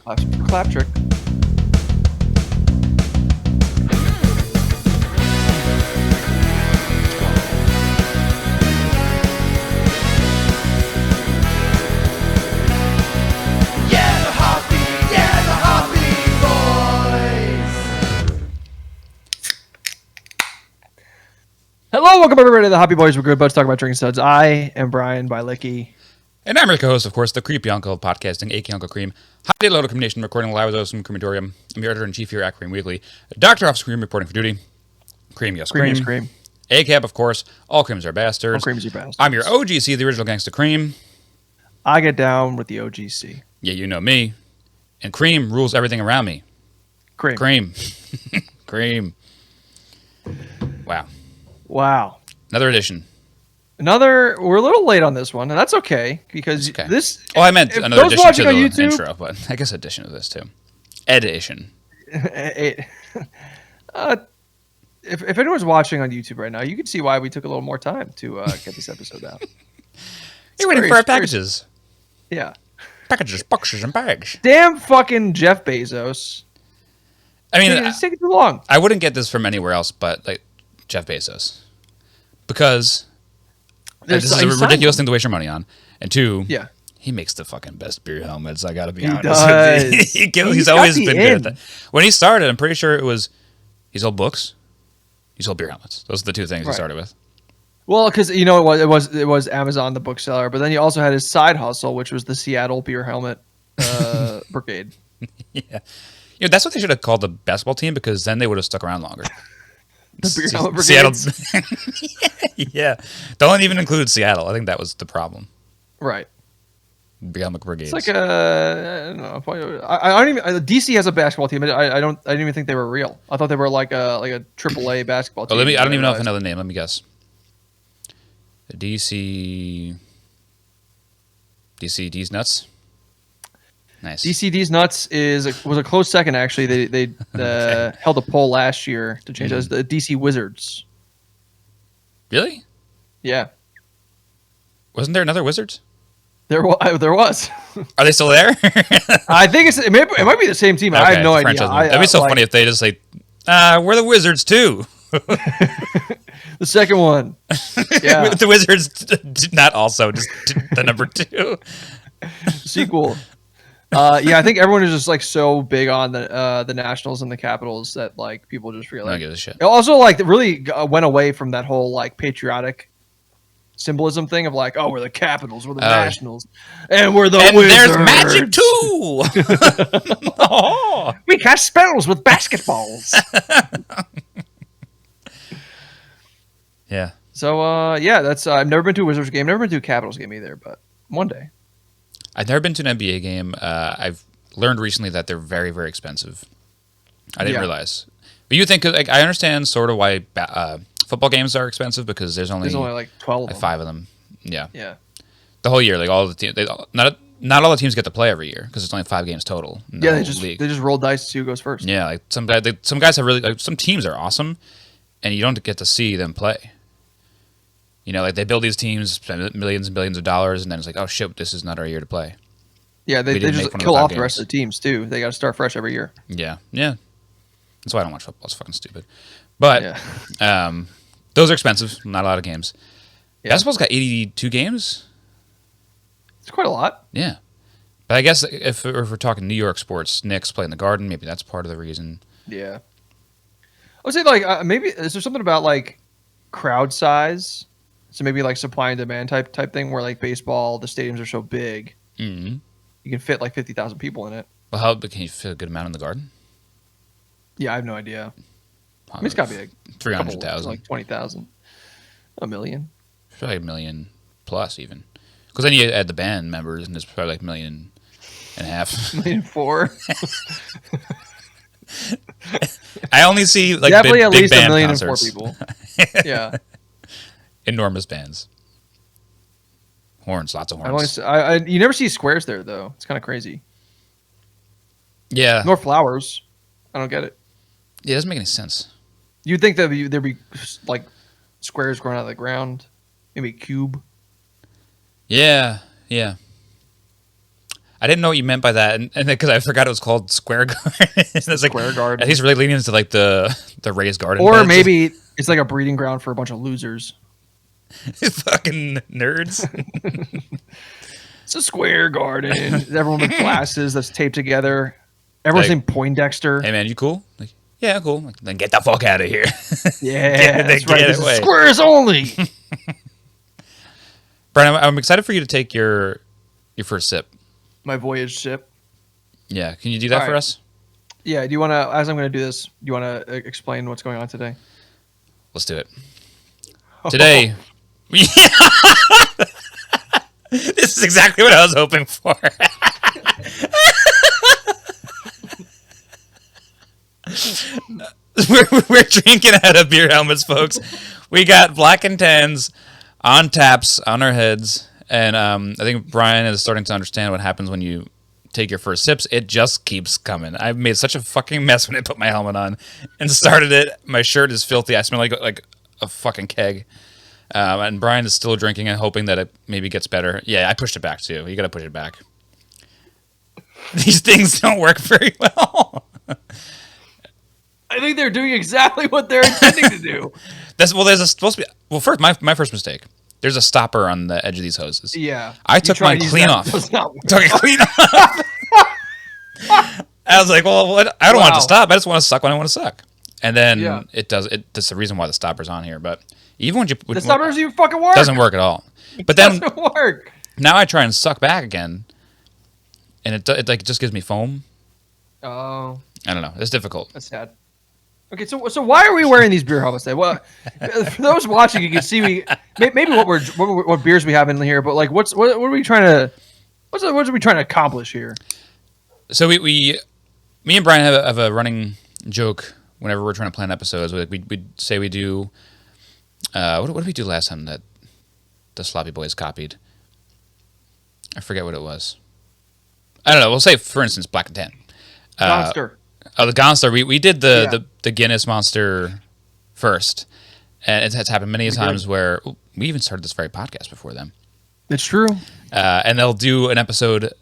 Clap trick. Hello, welcome everybody to the Hoppy Boys. We're good buds talking about drinking studs. I am Brian Bilecki. And I'm your co-host, of course, the creepy uncle of podcasting, aka Uncle Cream. Holiday load of combination, recording live with us from Crematorium. I'm your editor-in-chief here at Cream Weekly. Dr. Officer Cream reporting for duty. Cream, yes, Cream Cream. is cream. ACAB, of course. All creams are bastards. All creams are bastards. I'm your OGC, the original gangsta Cream. I get down with the OGC. Yeah, you know me. And Cream rules everything around me. Cream. Cream. Cream. Wow. Wow. Another edition. We're a little late on this one, and that's okay, because this... Oh, I meant another those edition watching to on the YouTube, intro, but I guess edition of this, too. Edition. if anyone's watching on YouTube right now, you can see why we took a little more time to get this episode out. You're waiting for our packages. Yeah. Packages, boxes, and bags. Damn fucking Jeff Bezos. I mean, It's taking too long. I wouldn't get this from anywhere else but like Jeff Bezos. Because this is a ridiculous thing to waste your money on. And two, yeah, he makes the fucking best beer helmets, I gotta be he honest. Does. He's always been good at that. When he started, I'm pretty sure he sold books, he sold beer helmets. Those are the two things he started with. Well, because you know it was Amazon the bookseller, but then he also had his side hustle, which was the Seattle Beer Helmet Brigade. Yeah, that's what they should have called the basketball team, because then they would have stuck around longer. The Beer Helmet Brigade. Seattle. Yeah, don't even include Seattle. I think that was the problem. Right. Beer Helmet Brigades. It's like I don't know. I don't even. DC has a basketball team. I didn't even think they were real. I thought they were like a AAA basketball team. I don't even know if I know the name. Let me guess. DCD's nuts. Nice. DCD's nuts was a close second actually. They okay. Held a poll last year to change those. The DC Wizards. Really? Yeah. Wasn't there another Wizards? There was. Are they still there? I think it might be the same team. Okay, I have no idea. That'd be so funny if they just say, we're the Wizards too. The second one. Yeah. The Wizards, not also, just the number 2. Sequel. Yeah, I think everyone is just like so big on the Nationals and the Capitals that like people just realize. I don't give a shit. It also like really went away from that whole like patriotic symbolism thing of like, oh, we're the Capitals, we're the Nationals, and we're the Wizards. There's magic too. Oh, we cast spells with basketballs. Yeah. So that's I've never been to a Wizards game, never been to a Capitals game either, but one day. I've never been to an NBA game. I've learned recently that they're very, very expensive. I didn't realize. But you think, like, I understand sort of why football games are expensive, because there's only like 12 like 5 of them. Yeah. Yeah. The whole year, like all the teams, not all the teams get to play every year, because it's only 5 games total. Yeah, they just roll dice to see who goes first. Yeah, like some guys have really, like, some teams are awesome, and you don't get to see them play. You know, like they build these teams, spend millions and billions of dollars, and then it's like, oh shit, this is not our year to play. Yeah, they just kill off the rest of the teams too. They got to start fresh every year. Yeah. That's why I don't watch football. It's fucking stupid. But those are expensive. Not a lot of games. Yeah. Basketball's got 82 games. It's quite a lot. Yeah. But I guess if we're talking New York sports, Knicks play in the Garden, maybe that's part of the reason. Yeah. I would say like maybe is there something about like crowd size? So maybe like supply and demand type thing where like baseball, the stadiums are so big, you can fit like 50,000 people in it. Well, how big can you fit a good amount in the Garden? Yeah, I have no idea. I mean, it's got to be like 300,000, like 20,000, a million. Probably 1 million plus even, because then you add the band members, and it's probably like 1.5 million. 1.4 million. I only see like definitely big, at least big 1.4 million people. Yeah. Enormous bands. Horns, lots of horns. You never see squares there, though. It's kind of crazy. Yeah. Nor flowers. I don't get it. Yeah, it doesn't make any sense. You'd think that there'd be like squares growing out of the ground. Maybe a cube. Yeah. I didn't know what you meant by that, and because I forgot it was called Square Garden. It's like, Square Garden. He's really leaning into like the raised garden. Or beds. maybe it's like a breeding ground for a bunch of losers. Fucking nerds. It's a square garden. Everyone with glasses that's taped together. Everyone's named Poindexter. Hey man, you cool? Like, yeah, cool. Like, then get the fuck out of here. Yeah, that's right. This is squares only. Brian, I'm excited for you to take your first sip. My voyage sip. Yeah, can you do that for us? Yeah, do you want to, as I'm going to do this, do you want to explain what's going on today? Let's do it. Today, this is exactly what I was hoping for. we're drinking out of beer helmets, folks. We got Black and Tans on taps on our heads, and I think Brian is starting to understand what happens when you take your first sips. It just keeps coming. I made such a fucking mess when I put my helmet on and started it. My shirt is filthy. I smell like a fucking keg. And Brian is still drinking and hoping that it maybe gets better. Yeah, I pushed it back too. You got to push it back. These things don't work very well. I think they're doing exactly what they're intending to do. First, my first mistake. There's a stopper on the edge of these hoses. Yeah. I took mine clean off. Took it clean off. I was like, well, I don't want it to stop. I just want to suck when I want to suck. And then that's the reason why the stopper's on here. But even when the stopper doesn't even fucking work. Doesn't work at all. But then doesn't work. Now I try and suck back again, and it just gives me foam. Oh. I don't know. It's difficult. That's sad. Okay, so why are we wearing these beer helmets today? Well, for those watching, you can see maybe what beers we have in here, but like what are we trying to what are we trying to accomplish here? So me and Brian have a running joke whenever we're trying to plan episodes. We say we do. What did we do last time that the Sloppy Boys copied? I forget what it was. I don't know. We'll say, for instance, Black and Tan. Gonster. The Gonster. We did the Guinness Monster first, and it has happened many times where we even started this very podcast before them. It's true. And they'll do an episode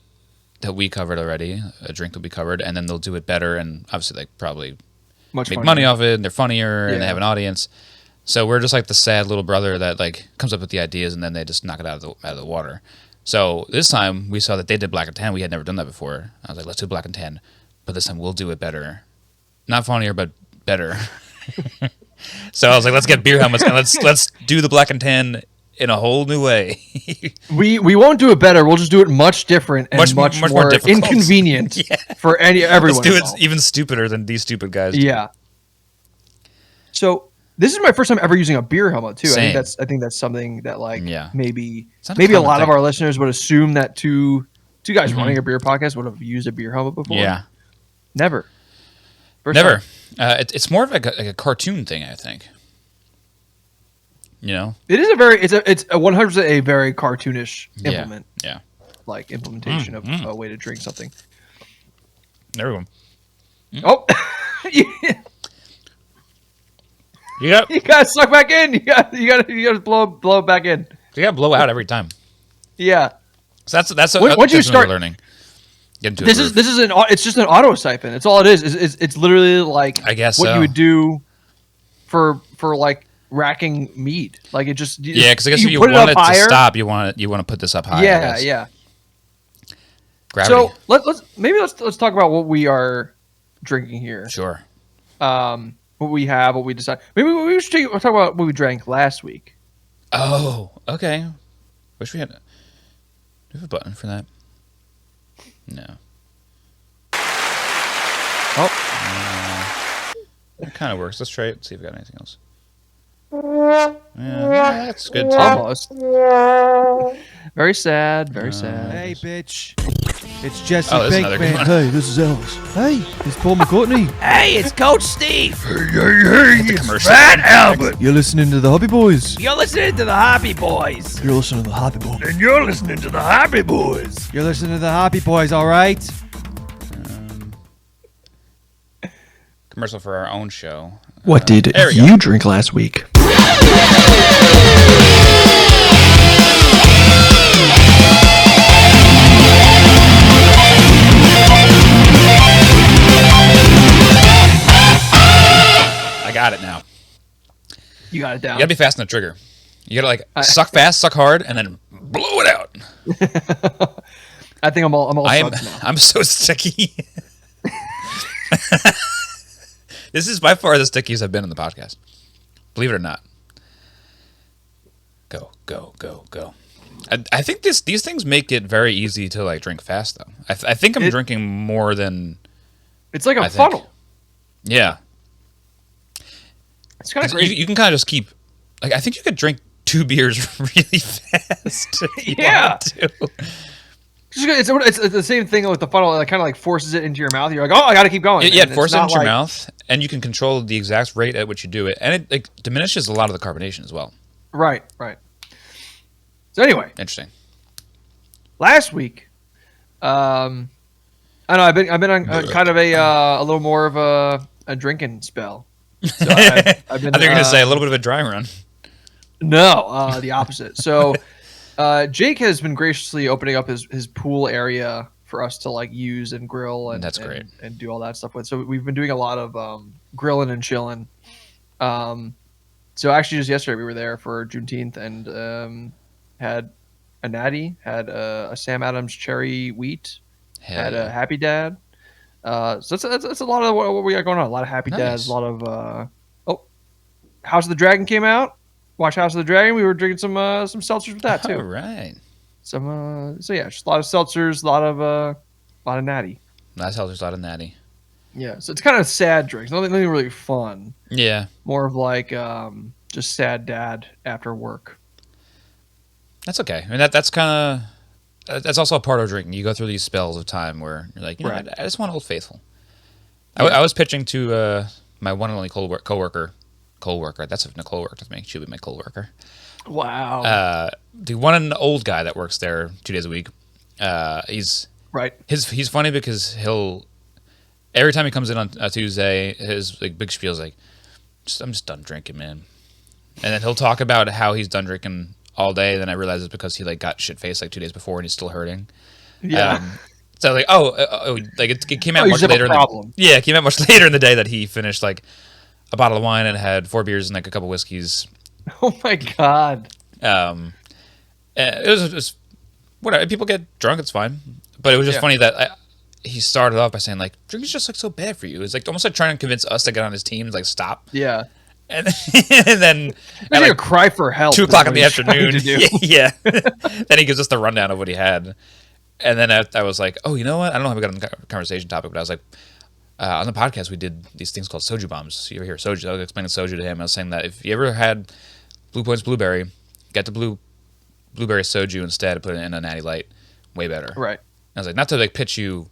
that we covered already. A drink will be covered, and then they'll do it better, and obviously they probably make money off it, and they're funnier, and they have an audience. So we're just like the sad little brother that like comes up with the ideas, and then they just knock it out of the water. So this time we saw that they did Black and Tan. We had never done that before. I was like, let's do Black and Tan, but this time we'll do it better, not funnier, but better. So I was like, let's get beer helmets and let's do the Black and Tan in a whole new way. we won't do it better. We'll just do it much different and much more inconvenient for everyone. Let's do it even stupider than these stupid guys. Yeah. So this is my first time ever using a beer helmet too. Same. I think that's something that like maybe a lot of our listeners would assume that two guys running a beer podcast would have used a beer helmet before. Yeah. Never. Never. It's more of like a cartoon thing, I think. You know, it is it's a 100% a very cartoonish implement. Yeah. Like implementation of a way to drink something. There we go. Oh. You gotta suck back in. You gotta blow it back in. You gotta blow out every time. Yeah. So that's once you start learning. It's just an auto siphon. It's all it is. It's literally like I guess what you would do for like racking meat. Like it just because I guess if you want it to stop, you want to put this up high. Yeah. Gravity. So let's talk about what we are drinking here. Sure. What we have, what we decide. Maybe we should talk about what we drank last week. Oh, okay. Wish we had. Do we have a button for that? No. Oh. It kind of works. Let's try it. See if we got anything else. Yeah, that's good too. Almost. Very sad. Very sad. Hey, bitch. It's Jesse Pinkman. Hey, this is Ellis. Hey, it's Paul McCartney. Hey, it's Coach Steve. Hey, it's Fat Albert. You're listening to the Hobby Boys. You're listening to the Hobby Boys. You're listening to the Hobby Boys. And you're listening to the Hobby Boys. You're listening to the Hobby Boys, all right? Commercial for our own show. What did you drink last week? got it now. You got it down. You gotta be fast on the trigger. You gotta suck fast, suck hard, and then blow it out. I think I'm all sucked now. I'm so sticky. This is by far the stickiest I've been in the podcast. Believe it or not. Go, go, go, go. I think these things make it very easy to like drink fast though. I think I'm drinking more than. It's like a funnel. Yeah. It's kind of crazy. You can kind of just keep. Like I think you could drink 2 beers really fast. If you want to. It's the same thing with the funnel. It kind of like forces it into your mouth. You're like, oh, I got to keep going. Yeah, it forces it into your mouth, and you can control the exact rate at which you do it, and it like diminishes a lot of the carbonation as well. Right. So anyway, interesting. Last week, I know I've been on kind of a little more of a drinking spell. So I've been. I think you're gonna say a little bit of a dry run. No, the opposite. So. Jake has been graciously opening up his pool area for us to like use and grill and that's great and do all that stuff with. So we've been doing a lot of grilling and chilling. So actually just yesterday we were there for Juneteenth and had a natty, had a Sam Adams cherry wheat, had a Happy Dad. So that's a lot of what we got going on. A lot of Happy Dads, a lot of House of the Dragon came out. Watch House of the Dragon. We were drinking some seltzers with that too. All right. So yeah, just a lot of seltzers, a lot of natty. Nice seltzers, a lot of natty. Yeah, so it's kind of sad drinks. Nothing really fun. Yeah. More of like just sad dad after work. That's okay. I mean that's kind of that's also a part of drinking. You go through these spells of time where you're like, I just want Old Faithful. Yeah. I was pitching to my one and only coworker. That's if Nicole worked with me. She'll be my coworker. Wow. The one old guy that works there 2 days a week. He's right. He's funny because every time he comes in on a Tuesday, his like big spiel is like, I'm just done drinking, man. And then he'll talk about how he's done drinking all day. Then I realize it's because he like got shit faced like 2 days before and he's still hurting. Yeah. So like like it came out much later. It came out much later in the day that he finished like a bottle of wine and had 4 beers and like a couple whiskeys. Oh my god. It was just whatever. People get drunk, it's fine. But it was just funny that he started off by saying like drinking's just like so bad for you. It's like almost like trying to convince us to get on his team to like stop. Yeah. And then at like, a cry for help. 2:00 in the afternoon. Yeah. Then he gives us the rundown of what he had. And then I was like, oh, you know what? I don't know how we got on the conversation topic, but I was like, on the podcast, we did these things called soju bombs. So you ever hear soju? I was explaining soju to him. I was saying that if you ever had Blue Points Blueberry, get the blueberry soju instead and put it in a Natty Light. Way better. Right. I was like, not to like pitch you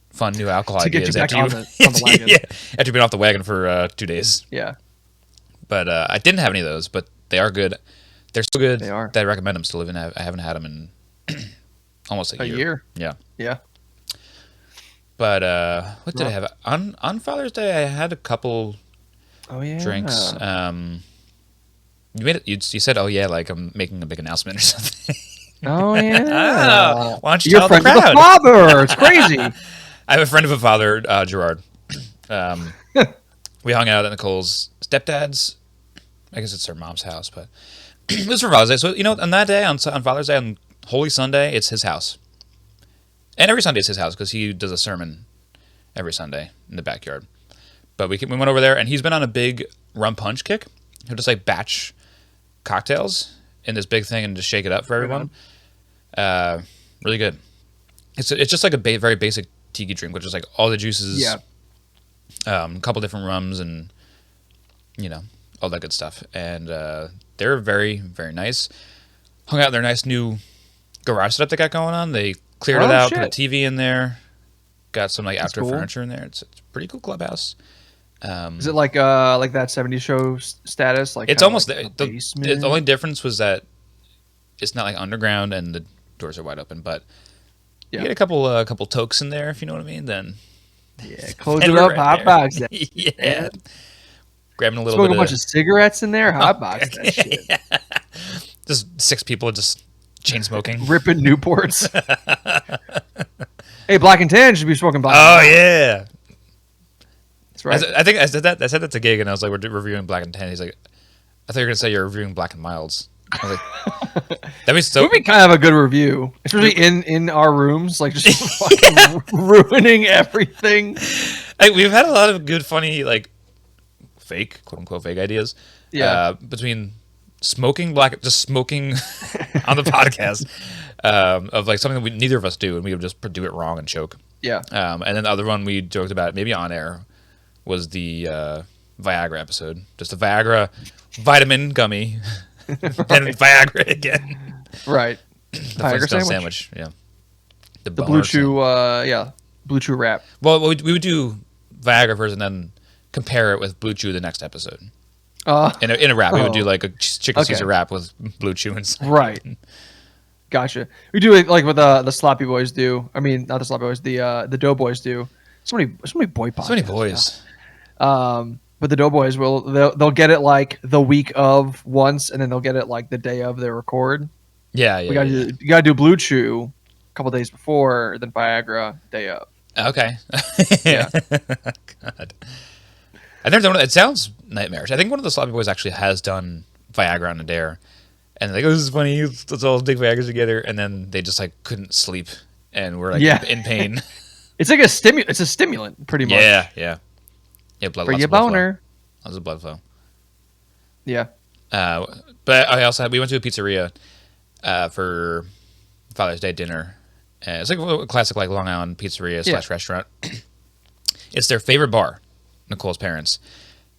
fun new alcohol to ideas get you back on the wagon. Yeah, after you've been off the wagon for 2 days. Yeah. But I didn't have any of those, but they are good. They're so good they are. that I recommend them still. Even I haven't had them in almost a year. Yeah. Yeah. But what did I have on Father's Day? I had a couple drinks. You said, "Oh yeah," like I'm making a big announcement or something. Oh yeah. Why don't you You're tell friends the crowd? with the father. It's crazy. I have a friend of a father, Gerard. We hung out at Nicole's stepdad's. I guess it's her mom's house, but it was for Father's Day. So on that day, on Father's Day, on Holy Sunday, it's his house. And every Sunday is his house because he does a sermon every Sunday in the backyard. But we went over there, and he's been on a big rum punch kick. He'll just like batch cocktails in this big thing and just shake it up for everyone. Really good. It's just like a very basic tiki drink, which is like all the juices, a couple different rums, and all that good stuff. And they're very, very nice. Hung out in their nice new garage setup they got going on. They cleared it out, put a TV in there, got some like outdoor furniture in there. It's a pretty cool clubhouse. Is it like that 70s show status? Like it's almost like the only difference was that it's not like underground and the doors are wide open, but you get a couple tokes in there if you know what I mean. Then close it up, hot box. Yeah, grabbing a little smoking bit a bunch of cigarettes in there, hot box that shit. Just 6 people just chain smoking, ripping Newports. Hey, Black and Tan should be smoking Black. Oh yeah. That's right. I think I said that to Gig, and I was like, we're reviewing Black and Tan. He's like, I thought you were gonna say you're reviewing Black and Milds. I was like, that'd be so. It would be kind of a good review, especially in our rooms, like just fucking ruining everything. Like, we've had a lot of good, funny, like fake, quote unquote, fake ideas. Yeah. Between smoking just smoking on the podcast, of like something that neither of us do, and we would just do it wrong and choke. Yeah. And then the other one we joked about, maybe on air, was the Viagra episode. Just a Viagra vitamin gummy, and Viagra again. Right. The Viagra Flintstone sandwich. Yeah. The Blue Chew. Blue Chew wrap. Well, we would do Viagra first, and then compare it with Blue Chew the next episode. In a wrap, we would do like a chicken Caesar wrap with Blue Chew inside. Right. Gotcha. We do it like what the Sloppy Boys do. I mean, not the Sloppy Boys. The Doughboys do. So many boy podcasts. So many boys. But the Doughboys they'll get it like the week of once, and then they'll get it like the day of they record. Yeah. You gotta do Blue Chew a couple days before, then Viagra day of. Okay. Yeah. God. I've never done it. It sounds nightmarish. I think one of the Sloppy Boys actually has done Viagra on a dare. And they're like, oh, this is funny. Let's all take Viagra together. And then they just like couldn't sleep and were like in pain. It's like it's a stimulant, pretty much. Yeah. For your boner. Lots of blood flow. Yeah. But we went to a pizzeria for Father's Day dinner. It's like a classic like Long Island pizzeria / restaurant. It's their favorite bar, Nicole's parents.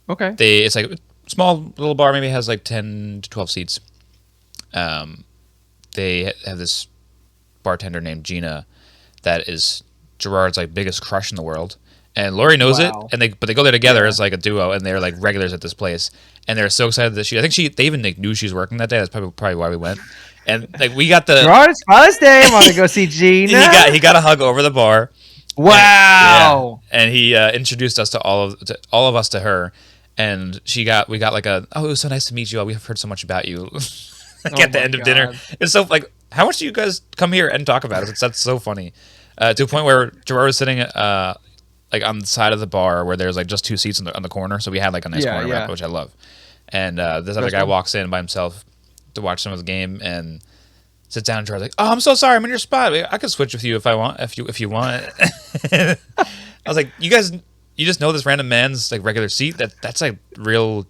Okay. It's like a small little bar, maybe has like 10 to 12 seats. They have this bartender named Gina that is Gerard's like biggest crush in the world, and Lori knows it, and they go there together as like a duo, and they're like regulars at this place, and they're so excited that they even like, knew she was working that day. That's probably why we went, and like we got the Gerard's Father's Day. I want to go see Gina. he got a hug over the bar. Wow! And he introduced us to all of us to her, and we got like it was so nice to meet you all. We've heard so much about you. At the end of dinner, it's so like, how much do you guys come here and talk about it? That's so funny. To a point where Gerard was sitting like on the side of the bar where there's like just 2 seats on the corner, so we had like a nice corner wrap, which I love. And this other guy walks in by himself to watch some of the game and sits down. And Gerard's like, "Oh, I'm so sorry, I'm in your spot. I could switch with you if I want. If you want." I was like, "You guys, you just know this random man's like regular seat? That's like real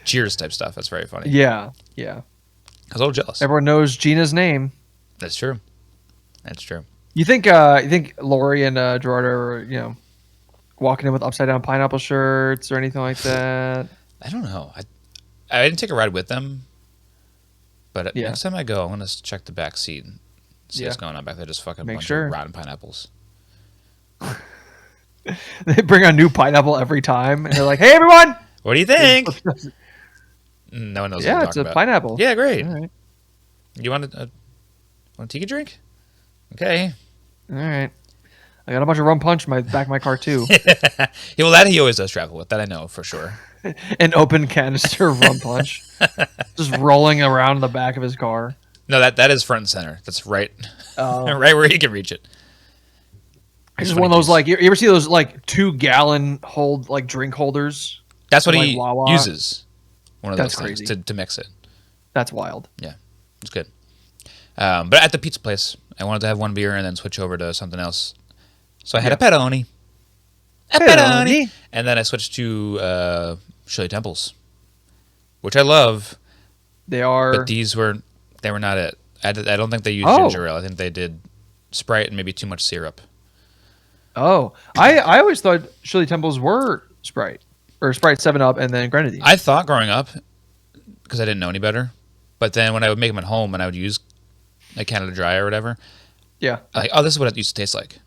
Cheers type stuff. That's very funny." Yeah. I was a little jealous. Everyone knows Gina's name. That's true. You think Lori and Gerard are walking in with upside down pineapple shirts or anything like that? I don't know. I didn't take a ride with them, but next time I go, I'm gonna check the back seat and see what's going on back there. Just fucking bunch of rotten pineapples. They bring a new pineapple every time, and they're like, "Hey, everyone, what do you think?" No one knows. Yeah, what it's a about. pineapple. Yeah, great. All right. You want a tiki drink? Okay. All right. I got a bunch of rum punch in my back of my car too. Well, that he always does travel with. That I know for sure. An open canister of rum punch, just rolling around in the back of his car. No, that is front and center. That's right, right where he can reach it. It's just one of those like you ever see those like 2-gallon drink holders? That's what like he Wawa? uses. One of That's those things crazy. to mix it. That's wild. Yeah, it's good. But at the pizza place, I wanted to have one beer and then switch over to something else. So I had a pepperoni. And then I switched to Shirley Temples, which I love. They are. But they were not it. I don't think they used ginger ale. I think they did Sprite and maybe too much syrup. Oh, I always thought Shirley Temples were Sprite. Or Sprite 7-Up and then Grenadine. I thought growing up, because I didn't know any better. But then when I would make them at home and I would use like Canada Dry or whatever, yeah, like, oh, this is what it used to taste like.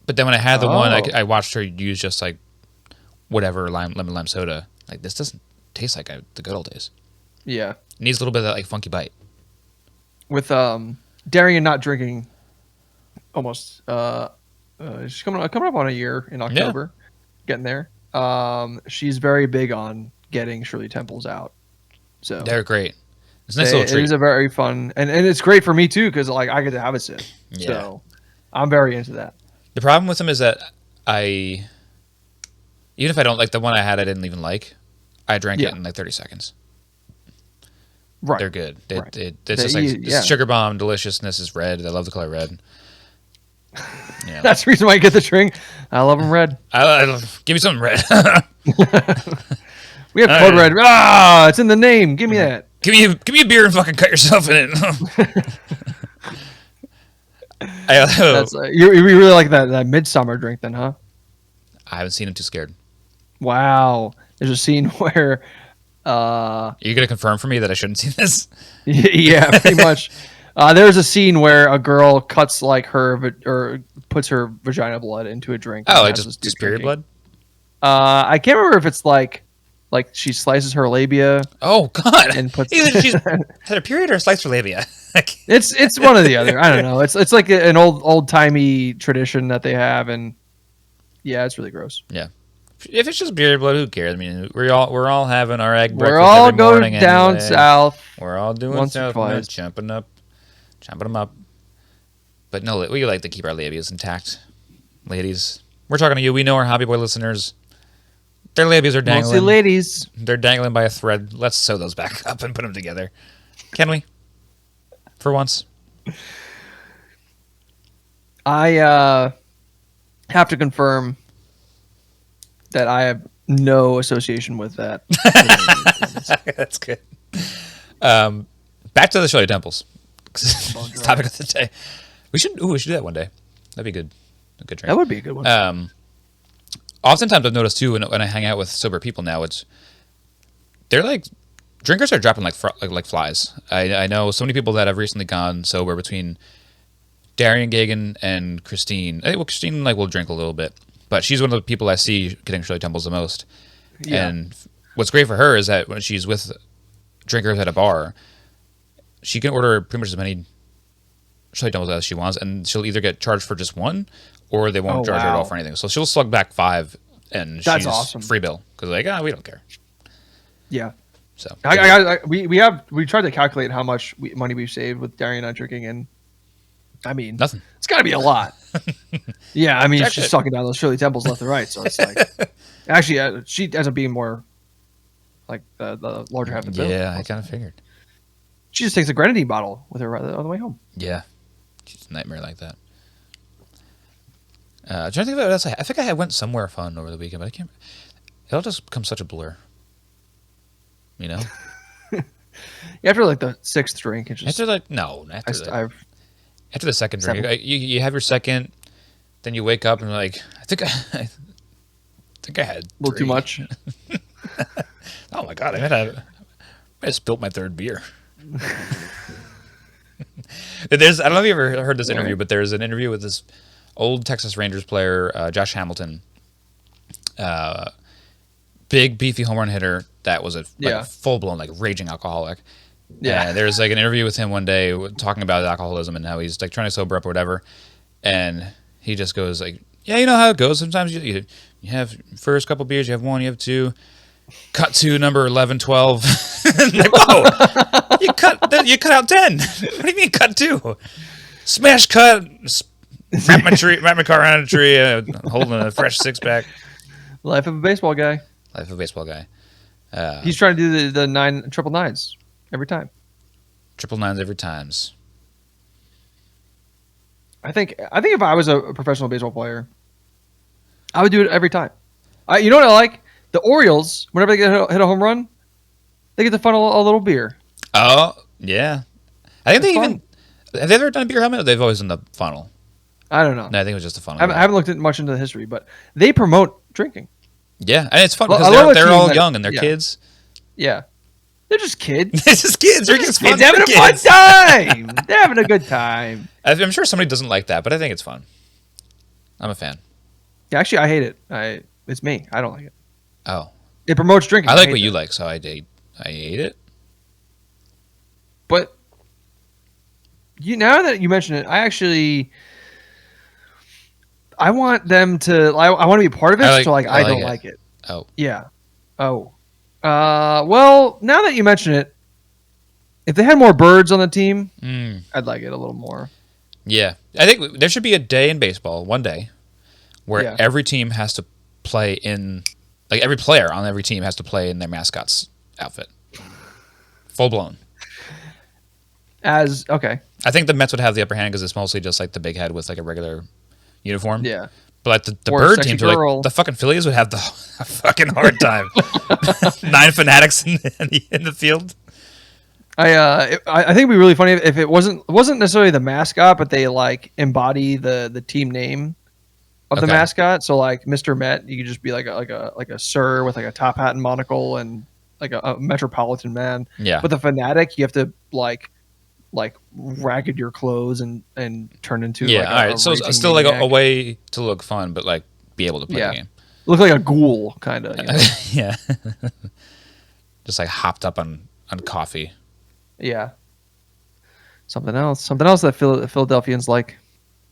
But then when I had the one, I watched her use just like whatever lemon lime soda. Like, this doesn't taste like the good old days. Yeah, it needs a little bit of that like funky bite. With daring and not drinking, almost. She's coming up on a year in October. Getting there. She's very big on getting Shirley Temples out. So they're great. It's a nice little treat. It is a very fun, and it's great for me too because like I get to have a sip. Yeah. So I'm very into that. The problem with them is that Even if I don't like the one I had, I didn't even like. I drank Yeah. it in like 30 seconds. Right. They're good. Right. It's They- just like yeah. sugar bomb deliciousness is red. I love the color red. Yeah. That's the reason why I get the drink. I love them red. Give me something red. We have code red. Ah, it's in the name. Give me that. give me a beer and fucking cut yourself in it. That's you really like that midsummer drink then, huh? I haven't seen him too scared. Wow. There's a scene where Are you gonna confirm for me that I shouldn't see this? yeah, pretty much. There's a scene where a girl cuts like or puts her vagina blood into a drink. Oh, and like has this dude just period drinking. blood? I can't remember if it's like she slices her labia. Oh God! And puts- Either she's had a period or sliced her labia. It's one or the other. I don't know. It's like an old timey tradition that they have, and yeah, it's really gross. Yeah. If it's just period blood, who cares? I mean, we're all having our egg breakfast We're all every going morning down anyway. south. We're all doing once or south, twice. chomping them up. But no, we like to keep our labias intact, ladies. We're talking to you. We know our hobby boy listeners. Their labias are Mostly dangling. ladies. They're dangling by a thread. Let's sew those back up and put them together. Can we? For once. I have to confirm that I have no association with that. That's good. Back to the Shirley Temples. Topic of the day. We should do that one day. That'd be good. A good drink. That would be a good one. Oftentimes I've noticed too when I hang out with sober people now, they're like drinkers are dropping like flies. I know so many people that have recently gone sober between Darian Gagan and Christine. Well, Christine will drink a little bit, but she's one of the people I see getting Shirley Temples the most. Yeah. And what's great for her is that when she's with drinkers at a bar, she can order pretty much as many Shirley Temples as she wants, and she'll either get charged for just one, or they won't charge her at all for anything. So she'll slug back 5, and That's she's awesome. free bill because we don't care. Yeah. So We tried to calculate how much money we've saved with Darian not drinking, and I mean Nothing. It's got to be a lot. Yeah, I mean Check she's it. sucking down those Shirley Temples left and right, so it's like actually she ends up being more like the larger half of the bill. Yeah, I kind of figured. She just takes a grenadine bottle with her on the way home. Yeah, she's a nightmare like that. I'm trying to think about what else. I think I went somewhere fun over the weekend, but I can't. It all just becomes such a blur. You know, After like the 6th drink, it's just after the second drink, 7. you have your second, then you wake up and you're like, I think I had a little too 3. much. Oh my god, I spilled my 3rd beer. I don't know if you ever heard this interview, but there's an interview with this old Texas Rangers player, Josh Hamilton, big beefy home run hitter that was a full blown raging alcoholic. Yeah. There's like an interview with him one day talking about alcoholism and how he's like trying to sober up or whatever, and he just goes like, "Yeah, you know how it goes. Sometimes you have first couple beers, you have 1, you have 2, cut to number 11, 12." Like, whoa, you cut out 10. What do you mean cut 2? Smash cut. Wrap my car around a tree, holding a fresh 6-pack. Life of a baseball guy. Life of a baseball guy. He's trying to do the 9 triple nines every time. 999s every times. I think if I was a professional baseball player, I would do it every time. You know what I like? The Orioles, whenever they hit a home run, they get to funnel a little beer. Oh yeah, I think It's they fun. have they ever done a beer helmet? Or they've always done the funnel. I don't know. No, I think it was just the funnel. I haven't looked much into the history, but they promote drinking. Yeah, and it's fun Well, because I love a they're team all that- young and they're yeah. kids. Yeah, they're just kids. It's just kids. Drinking's fun Kids having for a fun kids. time. They're having a good time. I'm sure somebody doesn't like that, but I think it's fun. I'm a fan. Yeah, actually, I hate it. It's me. I don't like it. Oh, It promotes drinking. I like hate what you it. like, so I ate it. But now that you mention it, I want them to. I want to be part of it. I don't like it. like it. Oh, Yeah. Oh. Well, now that you mention it, if they had more birds on the team, I'd like it a little more. yeah. I think there should be a day in baseball, one day, where Yeah. every team has to play in Like every player on every team has to play in their mascot's outfit, full blown. Okay. I think the Mets would have the upper hand because it's mostly just like the big head with like a regular uniform. Yeah. But like the Or a bird sexy teams are like girl. the fucking Phillies would have a fucking hard time. 9 fanatics in the field. I think it'd be really funny if it wasn't necessarily the mascot, but they like embody the team name of the Okay. mascot. So like Mr. Met, you could just be like a sir with like a top hat and monocle and like a metropolitan man. Yeah. But the fanatic, you have to like ragged your clothes and turn into Yeah, like all right. So raging still like a maniac. way to look fun, but like be able to play Yeah. the game. Look like a ghoul kind of. You know? Yeah. Just like hopped up on coffee. Yeah. Something else that Philadelphians like.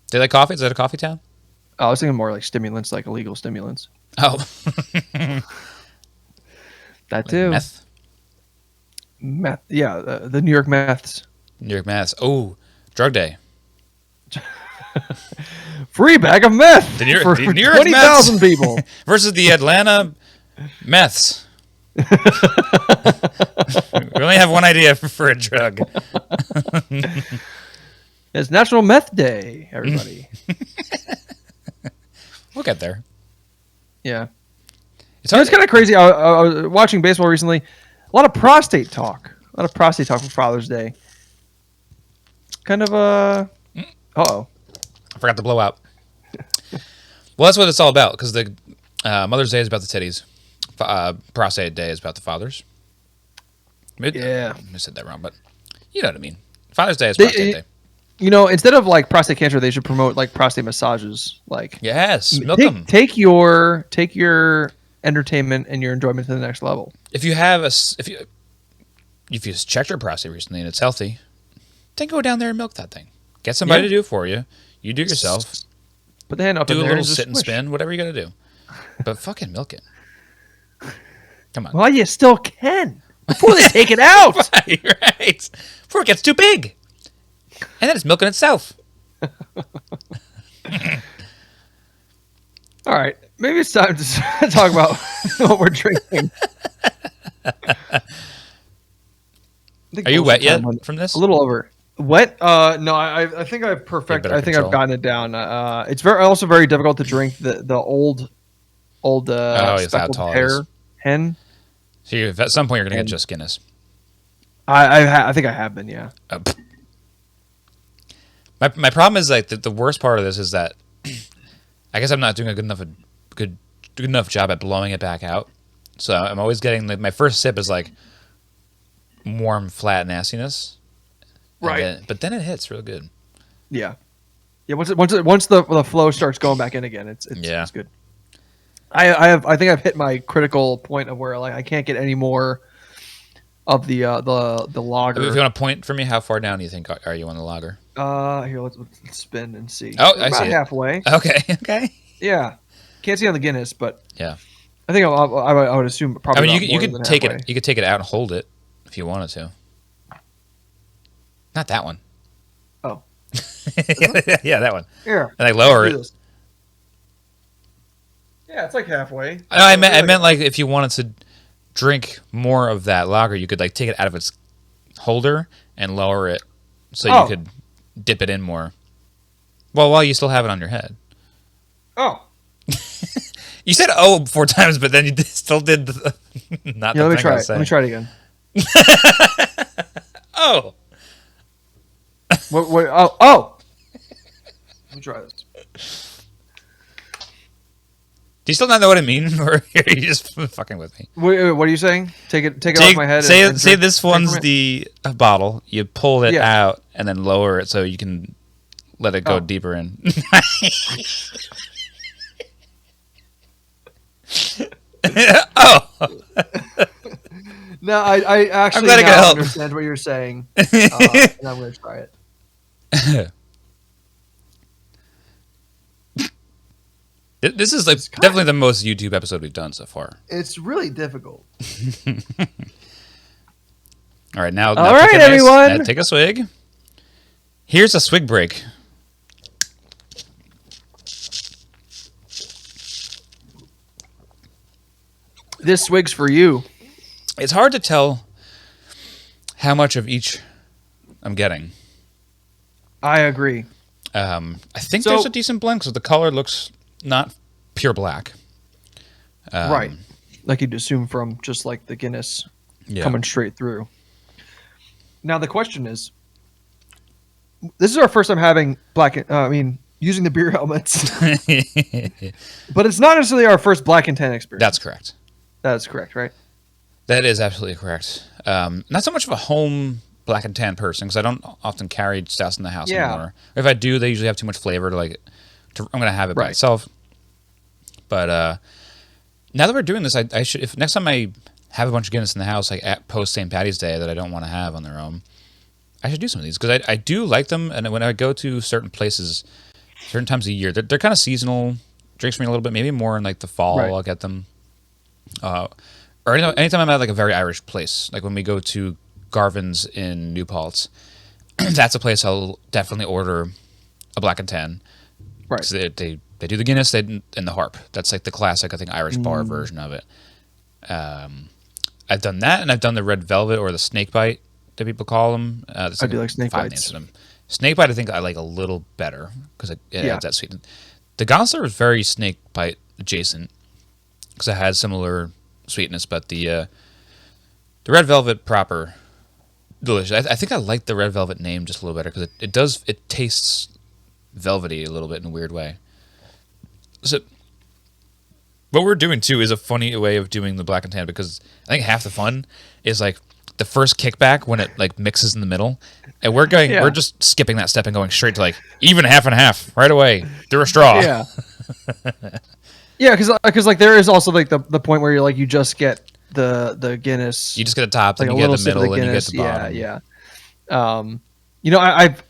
Do they like coffee? Is that a coffee town? Oh, I was thinking more like stimulants, like illegal stimulants. Oh. That too. Meth? Yeah, the New York meths. New York Mass. Oh, drug day. Free bag of meth The New York- for the New York 20,000 meths. people. Versus the Atlanta Meths. We only have one idea for a drug. It's National Meth Day, everybody. We'll get there. Yeah. It's So it's kind of crazy. I was watching baseball recently. A lot of prostate talk. For Father's Day. Kind of uh-oh. I forgot to blow out. Well, that's what it's all about, because the Mother's Day is about the titties. Prostate Day is about the fathers. Yeah. I said that wrong, but you know what I mean. Father's Day is prostate day. You know, instead of like prostate cancer, they should promote like prostate massages. Like, Yes, milk them. take your entertainment and your enjoyment to the next level. If you checked your prostate recently and it's healthy, then go down there and milk that thing. Get somebody to do it for you. You do it yourself. Put the hand up Do in a there little and just sit and squish. spin, whatever you got to do. But fucking milk it. Come on. Well, you still can before they take it out. Right. Before it gets too big. And then it's milking itself. All right, maybe it's time to talk about what we're drinking. Are you wet yet from this? A little over. Wet? No, I think I've better I think control. I've gotten it down. It's also very difficult to drink the old yes, how speckled tall it pear is. hen. So at some point you're going to get just Guinness. I think I have been, yeah. My problem is like the worst part of this is that I guess I'm not doing a good enough job at blowing it back out. So I'm always getting my first sip is like warm, flat nastiness. Right. But then it hits real good. Yeah. Yeah. Once the flow starts going back in again, it's good. I think I've hit my critical point of where like I can't get any more of the lager. If you want to point for me, how far down do you think are you on the lager? Here let's spin and see. Oh, We're I about see it. halfway. Okay. Yeah. Can't see on the Guinness, but Yeah. I think I would assume I probably. mean, about you more could than take halfway. it. You could take it out and hold it if you wanted to. Not that one. Oh. Yeah, that one. Here. And like lower do it. this. Yeah, it's like halfway. No, I meant like if you wanted to drink more of that lager, you could like take it out of its holder and lower it so you could dip it in more. Well, while you still have it on your head. Oh. You said "oh" 4 times, but then you still did not. Yeah, the let me thing I try was it. Let me saying. try it again. Oh. What? Oh. Let me try this. Do you still not know what I mean, or are you just fucking with me? What are you saying? Take it off my head. Say and drink- this drink one's from it? the bottle. You pull it Yeah. out and then lower it so you can let it go Oh. deeper in. Oh. No, I actually glad I could now help. understand what you're saying, and I'm going to try it. This is like definitely the most YouTube episode we've done so far. It's really difficult. All right, now All pick right, a nice- everyone. now take a swig. Here's a swig break. This swig's for you. It's hard to tell how much of each I'm getting. I agree. I think So- there's a decent blend because the color looks not pure black. Right. Like you'd assume from just like the Guinness coming straight through. Now the question is, this is our first time having using the beer helmets, but it's not necessarily our first Black and Tan experience. That's correct. That's correct, right? That is absolutely correct. Not so much of a home black and tan person because I don't often carry stouts in the house anymore. If I do, they usually have too much flavor I'm going to have it by itself. But now that we're doing this, I should. If next time I have a bunch of Guinness in the house, like at post St. Patty's Day, that I don't want to have on their own, I should do some of these because I do like them. And when I go to certain places, certain times of the year, they're kind of seasonal drinks for me a little bit. Maybe more in like the fall, I'll get them. Or anytime I'm at like a very Irish place, like when we go to Garvin's in New Paltz, that's a place I'll definitely order a black and tan. Right. So they do the Guinness and the Harp. That's like the classic, I think, Irish bar version of it. I've done that, and I've done the Red Velvet or the Snake Bite that people call them. I do like Snake five Bites. names of them. Snake Bite I think I like a little better because it adds that sweet. The Gonster is very Snake Bite adjacent because it has similar sweetness, but the Red Velvet proper, delicious. I think I like the Red Velvet name just a little better because it tastes velvety a little bit in a weird way. So what we're doing too is a funny way of doing the black and tan because I think half the fun is like the first kickback when it like mixes in the middle, and we're just skipping that step and going straight to like even half and half right away through a straw. Yeah. Yeah, because like there is also like the point where you just get the Guinness. You just get the top, like then you get the middle, and you get the bottom. Yeah.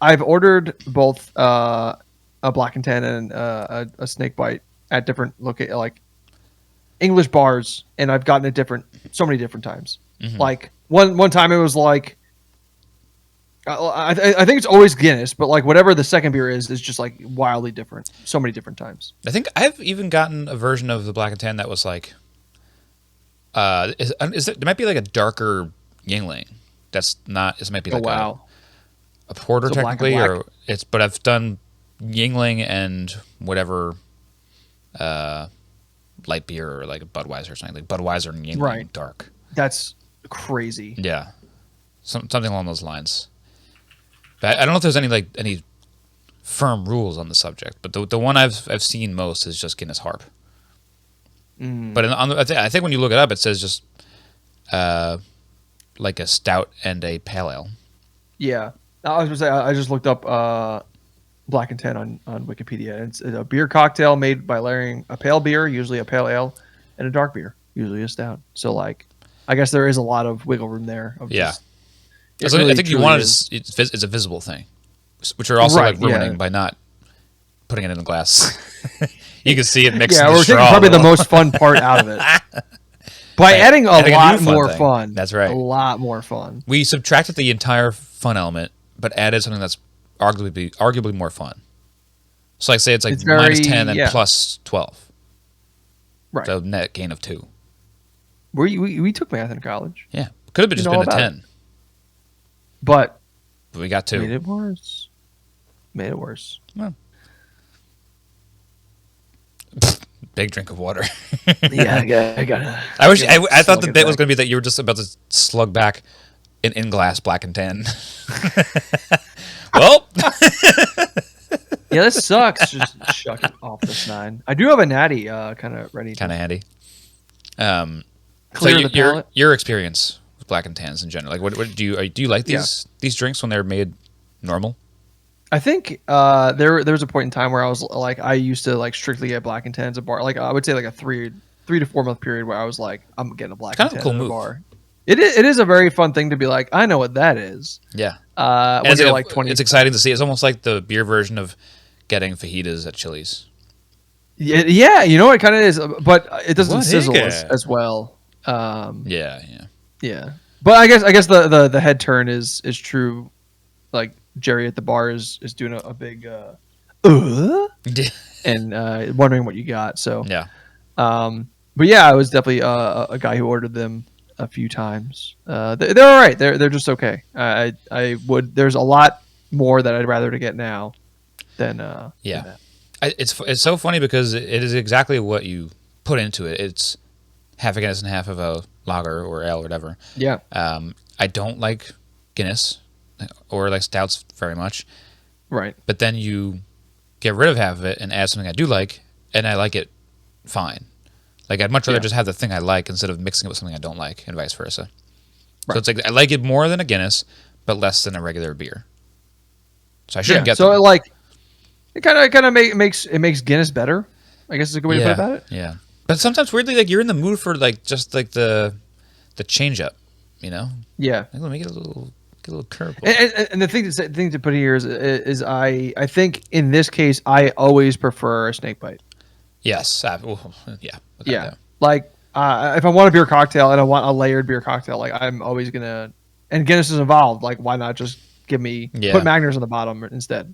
I've ordered both a black and tan and a snake bite at different like English bars, and I've gotten it so many different times. Mm-hmm. Like one time it was like I think it's always Guinness, but like whatever the second beer is just like wildly different. So many different times. I think I've even gotten a version of the black and tan that was like, there might be like a darker Yingling. That's not. It might be like a porter So technically, black. or it's. But I've done Yingling and whatever, light beer or like a Budweiser or something like Budweiser and Yingling dark. That's crazy. Yeah, something along those lines. But I don't know if there's any firm rules on the subject, but the one I've seen most is just Guinness Harp. But I think when you look it up, it says just like a stout and a pale ale. Yeah, I was gonna say I just looked up black and tan on Wikipedia. It's a beer cocktail made by layering a pale beer, usually a pale ale, and a dark beer, usually a stout. So like, I guess there is a lot of wiggle room there. I think you want it's a visible thing, which are also like ruining by not putting it in a glass. You can see it mixed. Yeah, in the we're straw taking probably the most fun part out of it by adding a lot more fun. That's right, a lot more fun. We subtracted the entire fun element, but added something that's arguably more fun. So, like, say it's like minus 10 and plus 12, right? So net gain of 2. We took math in college. Yeah, could have just been a 10. But we got 2. Made it worse. Well. Big drink of water. Yeah, I gotta. I thought the bit was going to be that you were just about to slug back an in-glass black and tan. Well. Yeah, this sucks. Just shuck it off this 9. I do have a natty kind of ready. Kind of handy. Clear so the palate. Your experience with black and tans in general, like, what do you like these drinks when they're made normal? I think there was a point in time where I was like, I used to like strictly get black and tans at bar. Like I would say like a 3 to 4 month period where I was like, I'm getting a black and tan at a bar. It is a very fun thing to be like, I know what that is. Yeah. When you're like 20. It's exciting to see. It's almost like the beer version of getting fajitas at Chili's. Yeah, you know it kind of is, but it doesn't sizzle as well. Yeah. But I guess the head turn is true. Like Jerry at the bar is doing a big and wondering what you got. So yeah. But yeah, I was definitely a guy who ordered them a few times. They're all right. They're just okay. I would. There's a lot more that I'd rather to get now than Yeah. than that. It's so funny because it is exactly what you put into it. It's half a Guinness and half of a lager or ale or whatever. Yeah. I don't like Guinness or like stouts very much, Right. but then you get rid of half of it and add something I do like, and I like it fine. Like I'd much rather Yeah. just have the thing I like instead of mixing it with something I don't like, and vice versa. Right. So it's like I like it more than a Guinness, but less than a regular beer. So I shouldn't get So them. it kind of makes Guinness better. I guess is a good way to put about it. Yeah. But sometimes weirdly, like you're in the mood for like just like the change up, you know? Yeah. Like, let me get a little curveball. And the thing to put here is I think in this case I always prefer a snake bite. Yes. Yeah. without Yeah. doubt. Like if I want a beer cocktail and I want a layered beer cocktail, like I'm always gonna, and Guinness is involved. Like why not just give me put Magners on the bottom instead?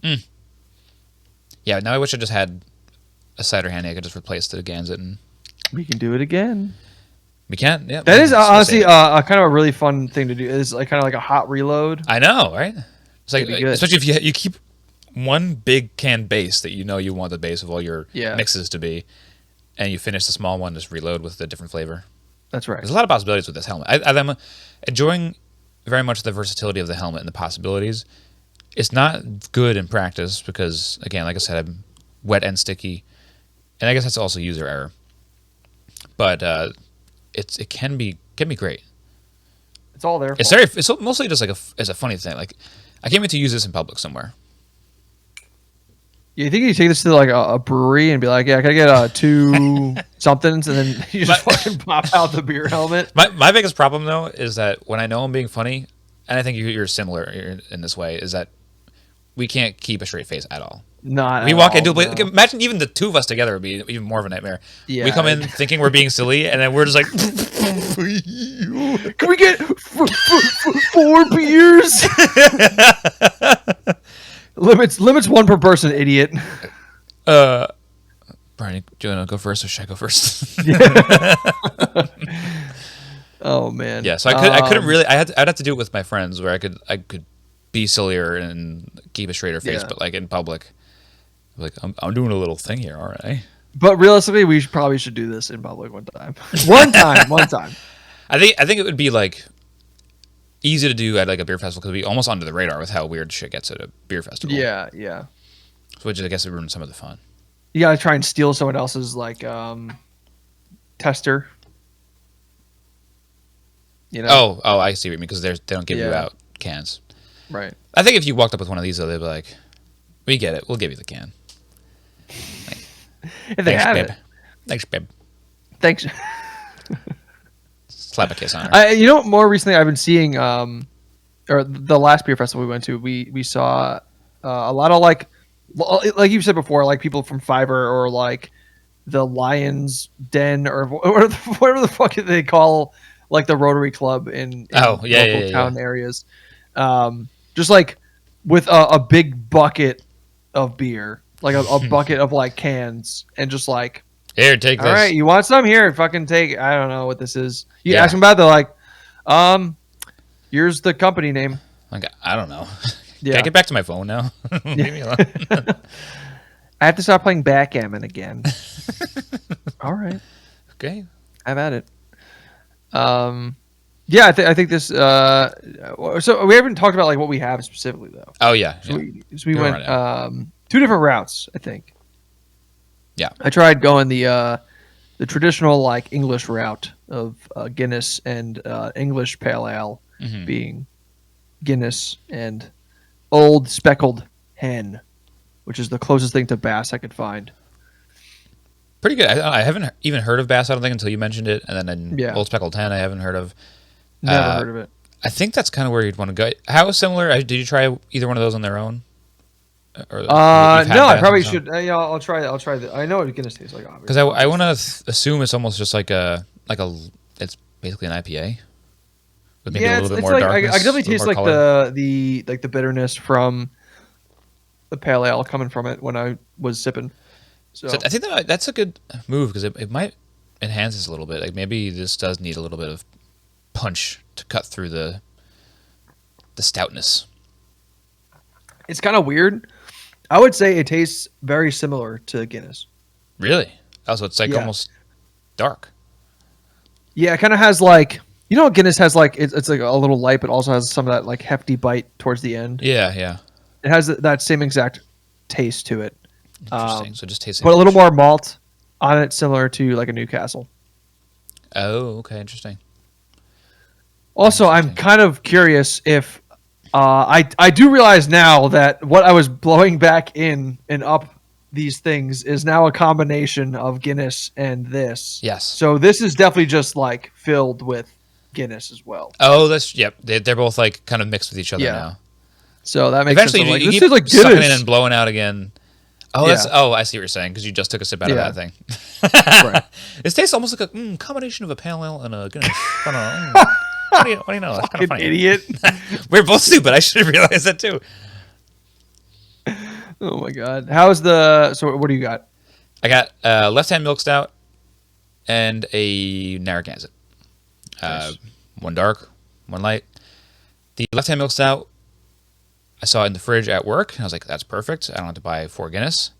Yeah. Now I wish I just had a cider handy. I could just replace the Gansett, and We can do it again. we can't. Yeah. That we is can still honestly save it. a kind of a really fun thing to do. It's like kind of like a hot reload. I know, right? It's like It'd be good. especially if you keep one big can base that you know you want the base of all your mixes to be, and you finish the small one, just reload with a different flavor. That's right. There's a lot of possibilities with this helmet. I'm enjoying very much the versatility of the helmet and the possibilities. It's not good in practice because, again, like I said, I'm wet and sticky, and I guess that's also user error. But it can be great. It's all there. It's mostly just like as a funny thing. Like I can't wait to use this in public somewhere. You think you take this to like a brewery and be like, yeah, can I get two somethings, and then you just fucking pop out the beer helmet? My biggest problem though is that when I know I'm being funny, and I think you're similar in this way, is that we can't keep a straight face at all. Not. We at walk all, into a place. no. Like, imagine even the two of us together would be even more of a nightmare. Yeah. We come in thinking we're being silly, and then we're just like, Can we get 4 beers? limits one per person, idiot. Brian, do you want to go first, or should I go first? Oh man. Yeah, so I couldn't really. I'd have to do it with my friends, where I could be sillier and keep a straighter face, Yeah. but like in public, like I'm doing a little thing here, aren't I? But realistically, we probably should do this in public one time. One time. I think it would be like easy to do at like a beer festival because it'd be almost under the radar with how weird shit gets at a beer festival. Yeah. Which I guess would ruin some of the fun. You gotta try and steal someone else's like tester. You know? Oh, I see what you mean, because they don't give you Yeah. out cans. Right. I think if you walked up with one of these, though, they'd be like, "We get it. We'll give you the can." If they Thanks, have babe. it. Thanks, babe. Thanks. Slap a kiss on her. You know, more recently I've been seeing, or the last beer festival we went to, we saw a lot of like you said before, like people from Fiverr or like the Lions Den or whatever the fuck they call like the Rotary Club in local town areas, just like with a big bucket of beer, like a bucket of like cans, and just like, Here, take all this. right, you want some? Here, fucking take. I don't know what this is. You Yeah. ask them about it, they're like, here's the company name. Like, I don't know. Yeah. Can I get back to my phone now? Leave me alone. I have to start playing backgammon again. All right, Okay. I've had it. Yeah, I think this. So we haven't talked about like what we have specifically though. Oh yeah. So yeah. we Go went right 2 different routes, I think. Yeah. I tried going the traditional like English route of Guinness and English Pale Ale, Mhm. being Guinness and Old Speckled Hen, which is the closest thing to Bass I could find. Pretty good. I haven't even heard of Bass, I don't think, until you mentioned it. And then Yeah. Old Speckled Hen, I haven't heard of. Never heard of it. I think that's kind of where you'd want to go. How similar? Did you try either one of those on their own? Or you've had No, I Bass probably on its own? should. Yeah, I'll try. I'll try. I know what Guinness tastes like. Because I want to assume it's almost just like a it's basically an IPA with maybe a little bit it's more like darkness. I definitely a little taste more like color. the bitterness from the pale ale coming from it when I was sipping. So So I think that's a good move because it might enhances a little bit. Like maybe this does need a little bit of punch to cut through the stoutness. It's kind of weird. I would say it tastes very similar to Guinness. Really? Also, it's like Yeah. almost dark. Yeah, it kind of has like, Guinness has like it's like a little light, but also has some of that like hefty bite towards the end. Yeah, yeah. It has that same exact taste to it, Interesting. So just tasting. but a little more malt on it, similar to like a Newcastle. Oh, okay, interesting. Also, I'm Interesting. kind of curious if I do realize now that what I was blowing back in and up these things is now a combination of Guinness and this. Yes. So this is definitely just like filled with Guinness as well. Oh, that's yep. They're both like kind of mixed with each other Yeah. now. So that makes Eventually, sense. I'm like, you this keep is like sucking Guinness. in and blowing out again. Oh, Yeah. that's I see what you're saying because you just took a sip out Yeah. of that thing. Right. This tastes almost like a combination of a pale ale and a Guinness. I don't know. What do you know? That's kind of Fucking funny. idiot. We're both stupid. I should have realized that too. Oh my god. How's the? So what do you got? I got left-hand milk stout and a Narragansett. Nice. One dark, one light. The left-hand milk stout, I saw it in the fridge at work, and I was like, that's perfect. I don't have to buy 4 Guinness.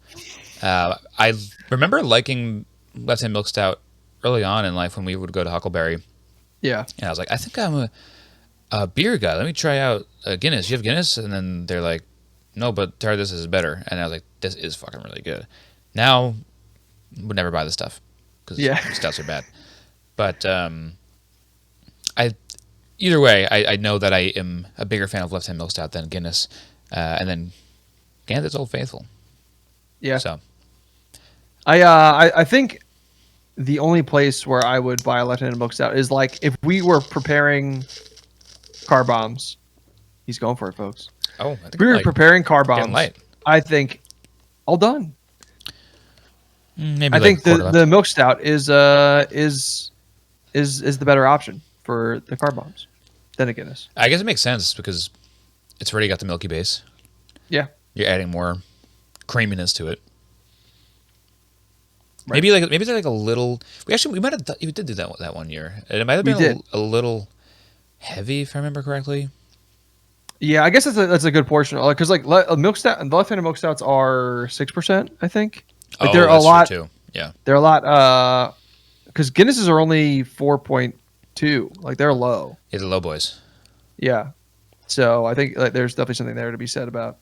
I remember liking left-hand milk stout early on in life when we would go to Huckleberry, Yeah. and I was like, I think I'm a beer guy. Let me try out Guinness. You have Guinness? And then they're like, no, but try this. Is better. And I was like, this is fucking really good. Now, would never buy this stuff because Yeah. stouts are bad. But either way, I know that I am a bigger fan of left-hand milk stout than Guinness, and then Gannet's Old Faithful. Yeah. So I think the only place where I would buy a left-handed milk stout is like if we were preparing car bombs. He's going for it, folks. I think If we were light. preparing car Getting bombs. light. I think all done. Maybe I like think a quarter left. the milk stout is the better option for the car bombs than a Guinness. I guess it makes sense because it's already got the milky base. Yeah. You're adding more creaminess to it. Right. Maybe it's like a little. We might have we did do that one year. It might have We been did. a little heavy if I remember correctly. Yeah, I guess that's a good portion because like milk stout and the left-handed milk stouts are 6%, I think. Like they're a that's lot. true too. Yeah. They're a lot. Because Guinnesses are only 4.2. Like they're low. Yeah, the low boys. Yeah. So I think like, there's definitely something there to be said about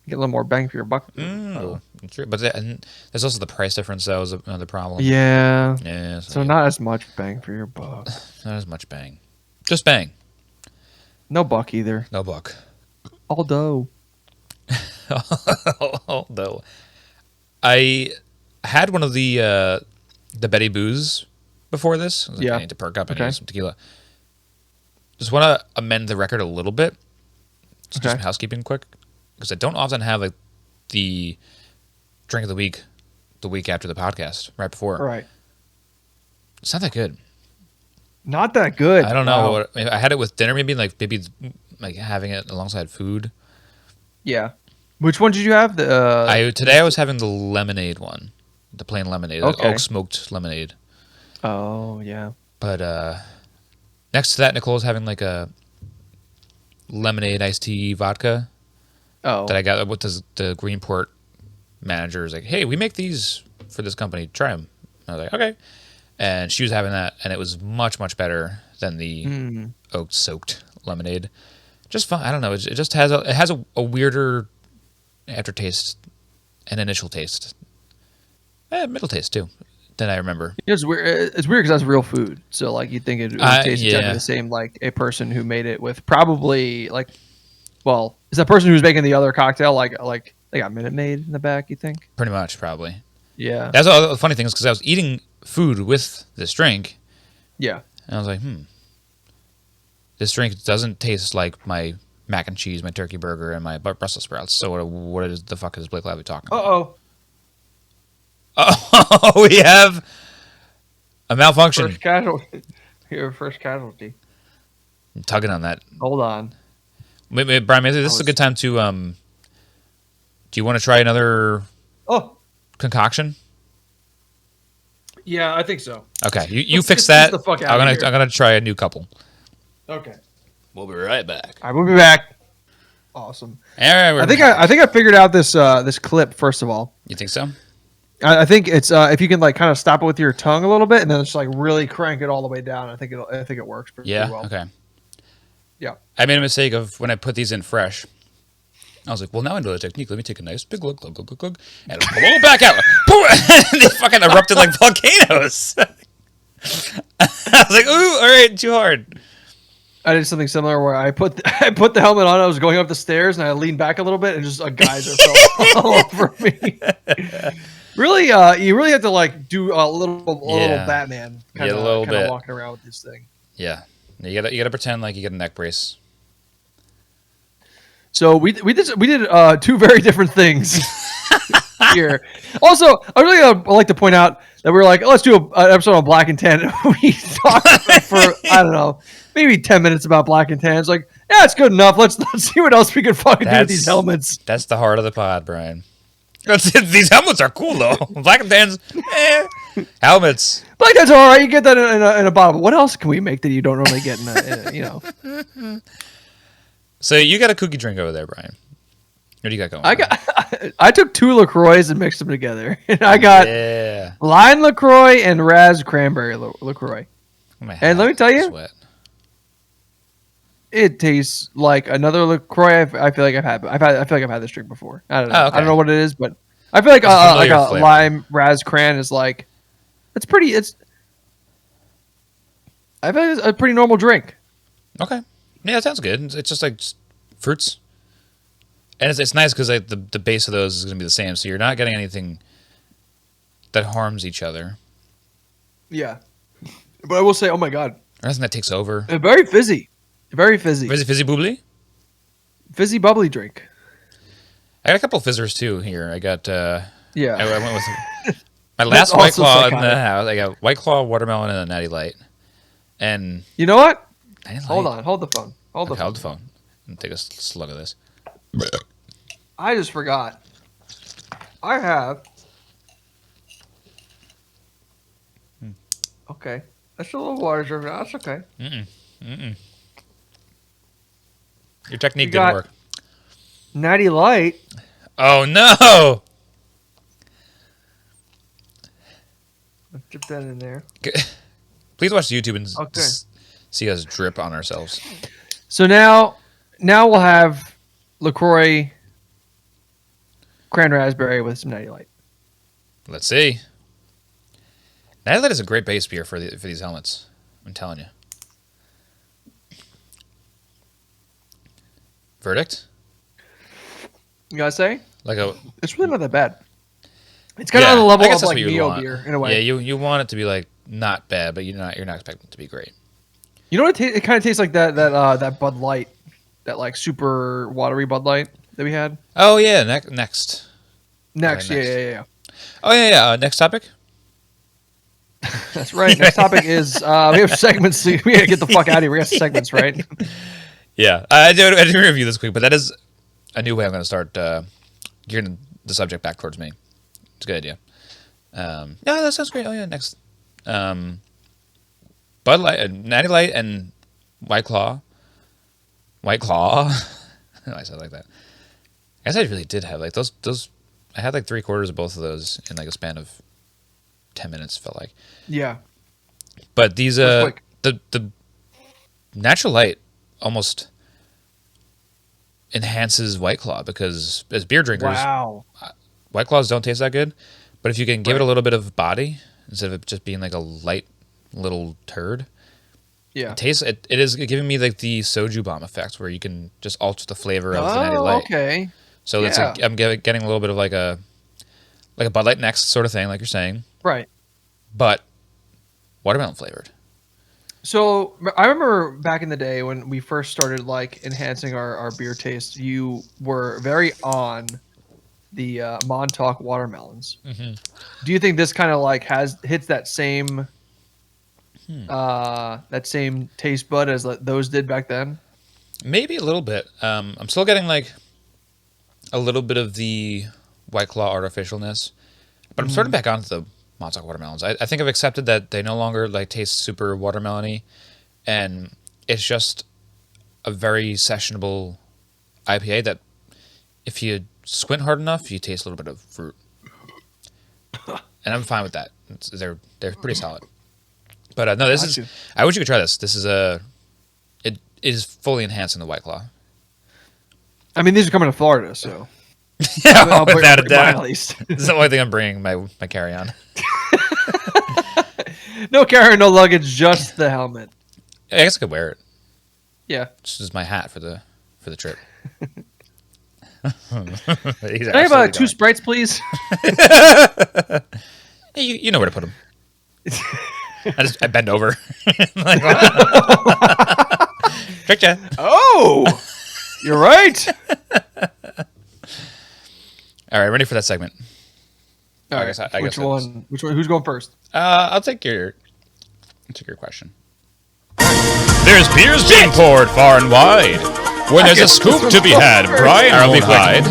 get a little more bang for your buck. True. But and there's also the price difference. That was another problem. Yeah. Yeah. So not as much bang for your buck. not as much bang. Just bang. No buck either. No buck. Although. Although I had one of the Betty Boos before this. I was like, Yeah. I need to perk up and Okay. get some tequila. Just want to amend the record a little bit. Just do Okay. some housekeeping quick. Because I don't often have like the drink of the week after the podcast, right before. Right. It's not that good. Not that good. I don't know. Wow. I had it with dinner, maybe like having it alongside food. Yeah. Which one did you have? The Today I was having the lemonade one, the plain lemonade, Okay. the oak smoked lemonade. Oh yeah. But next to that, Nicole's having like a lemonade iced tea vodka Oh. that I got with the Greenport manager. Is like, hey, we make these for this company. Try them. I was like, okay. And she was having that, and it was much, much better than the oak soaked lemonade. Just fun. I don't know. It just has a weirder aftertaste and initial taste, middle taste too, than I remember. It's weird. It's weird because that's real food. So like you think it would taste yeah. exactly the same like a person who made it with probably like, well, is that person who's making the other cocktail like they got Minute Maid in the back? You think? Pretty much, probably. Yeah. That's all the funny thing is because I was eating food with this drink, Yeah. and I was like, this drink doesn't taste like my mac and cheese, my turkey burger, and my Brussels sprouts. So what is the fuck is Blake Lively talking about? Oh, we have a malfunction. First casualty. Your first casualty. I'm tugging on that. Hold on. Brian, maybe this is a good time to do you want to try another Oh. concoction? Yeah, I think so. Okay, you fix get that. the fuck I'm outta gonna here. I'm gonna try a new couple. Okay. We'll be right back. All right, we'll be back. Awesome. All right, we're I think back. I think I figured out this clip first of all. You think so? I think it's if you can like kind of stop it with your tongue a little bit and then just like really crank it all the way down. I think it works pretty Yeah. well. Okay. Yeah. I made a mistake of when I put these in fresh. I was like, well, now I know the technique. Let me take a nice big glug, and blow it back out. And they fucking erupted like volcanoes. I was like, ooh, all right, too hard. I did something similar where I put the helmet on. I was going up the stairs and I leaned back a little bit and just a geyser fell all over me. Really, you really have to like do a little Batman kind of walking around with this thing. Yeah, you gotta pretend like you get a neck brace. So we did two very different things here. Also, I really like to point out that we were like, let's do an episode on Black and Tan. We talked for I don't know, maybe 10 minutes about Black and Tan. It's like, yeah, it's good enough. Let's see what else we can fucking do with these helmets. That's the heart of the pod, Brian. These helmets are cool though. Black and Tans, helmets. Black Tan's all right. You get that in a bottle. What else can we make that you don't normally get in a you know? So you got a cookie drink over there, Brian. What do you got going? I took 2 LaCroix and mixed them together, and I got lime LaCroix and raz cranberry LaCroix. And let me tell you, it tastes like another LaCroix. I feel like I feel like I've had this drink before. I don't know. I don't know what it is, but I feel like a lime raz cran is like it's pretty. I feel like it's a pretty normal drink. Okay. Yeah, it sounds good. It's just like fruits, and it's nice because like the base of those is going to be the same, so you're not getting anything that harms each other. Yeah, but I will say, oh my god, nothing that takes over. Very fizzy, very fizzy. Fizzy bubbly. Fizzy bubbly drink. I got a couple of fizzers too here. I got I went with my last White Claw in the house. I got White Claw, watermelon, and a Natty Light. And you know what? Hold on. Hold the phone. Hold the phone. And take a slug of this. I just forgot. I have. Okay. That's a little water driven. That's okay. Your technique didn't work. Natty Light. Oh no! Let's dip that in there. Please watch YouTube and see us drip on ourselves. So now we'll have LaCroix cran raspberry with some Natty Light. Let's see. Natty Light is a great base beer for these helmets. I'm telling you. Verdict? You gotta say? It's really not that bad. It's kind of on the level of like Neo beer in a way. Yeah, you want it to be like not bad, but you're not expecting it to be great. You know what? It kind of tastes like that Bud Light, that like super watery Bud Light that we had. Oh yeah, next. Yeah. Oh yeah. Next topic. That's right. Next topic is we have segments. We gotta get the fuck out of here. We got segments, right? Yeah, I did review this quick, but that is a new way I'm going to start gearing the subject back towards me. It's a good idea. Yeah, that sounds great. Oh yeah, next. Bud Light, Natty Light, and White Claw. I said it like that. I guess I really did have like those. I had like 3/4 of both of those in like a span of 10 minutes. Felt like. Yeah. But these the Natural Light almost enhances White Claw because as beer drinkers, White Claws don't taste that good. But if you can give it a little bit of body instead of it just being like a light little turd, it is giving me like the soju bomb effect where you can just alter the flavor of the Natty Light. Okay. So it's like I'm getting a little bit of like a Bud Light Next sort of thing, like you're saying, right? But watermelon flavored. So I remember back in the day when we first started like enhancing our beer taste, you were very on the Montauk watermelons. Mm-hmm. Do you think this kind of like hits that same taste bud as those did back then? Maybe a little bit. I'm still getting like a little bit of the White Claw artificialness, but I'm starting back onto the Montauk watermelons. I think I've accepted that they no longer like taste super watermelony, and it's just a very sessionable IPA that if you squint hard enough, you taste a little bit of fruit. And I'm fine with that. They're pretty solid. But no, this is. I wish you could try this. This is it is fully enhancing the White Claw. I mean, these are coming to Florida, so Yeah, without a doubt. At least. This is the only thing I'm bringing my carry on. No carry, no luggage, just the helmet. I guess I could wear it. Yeah. This is my hat for the trip. Can I have 2 Sprites, please? You know where to put them. I bend over. Like, tricked ya. Oh, you're right. All right, ready for that segment. All right. Which one? Who's going first? I'll take your question. There's beers being poured far and wide. When there's a scoop to be had, Brian won't hide.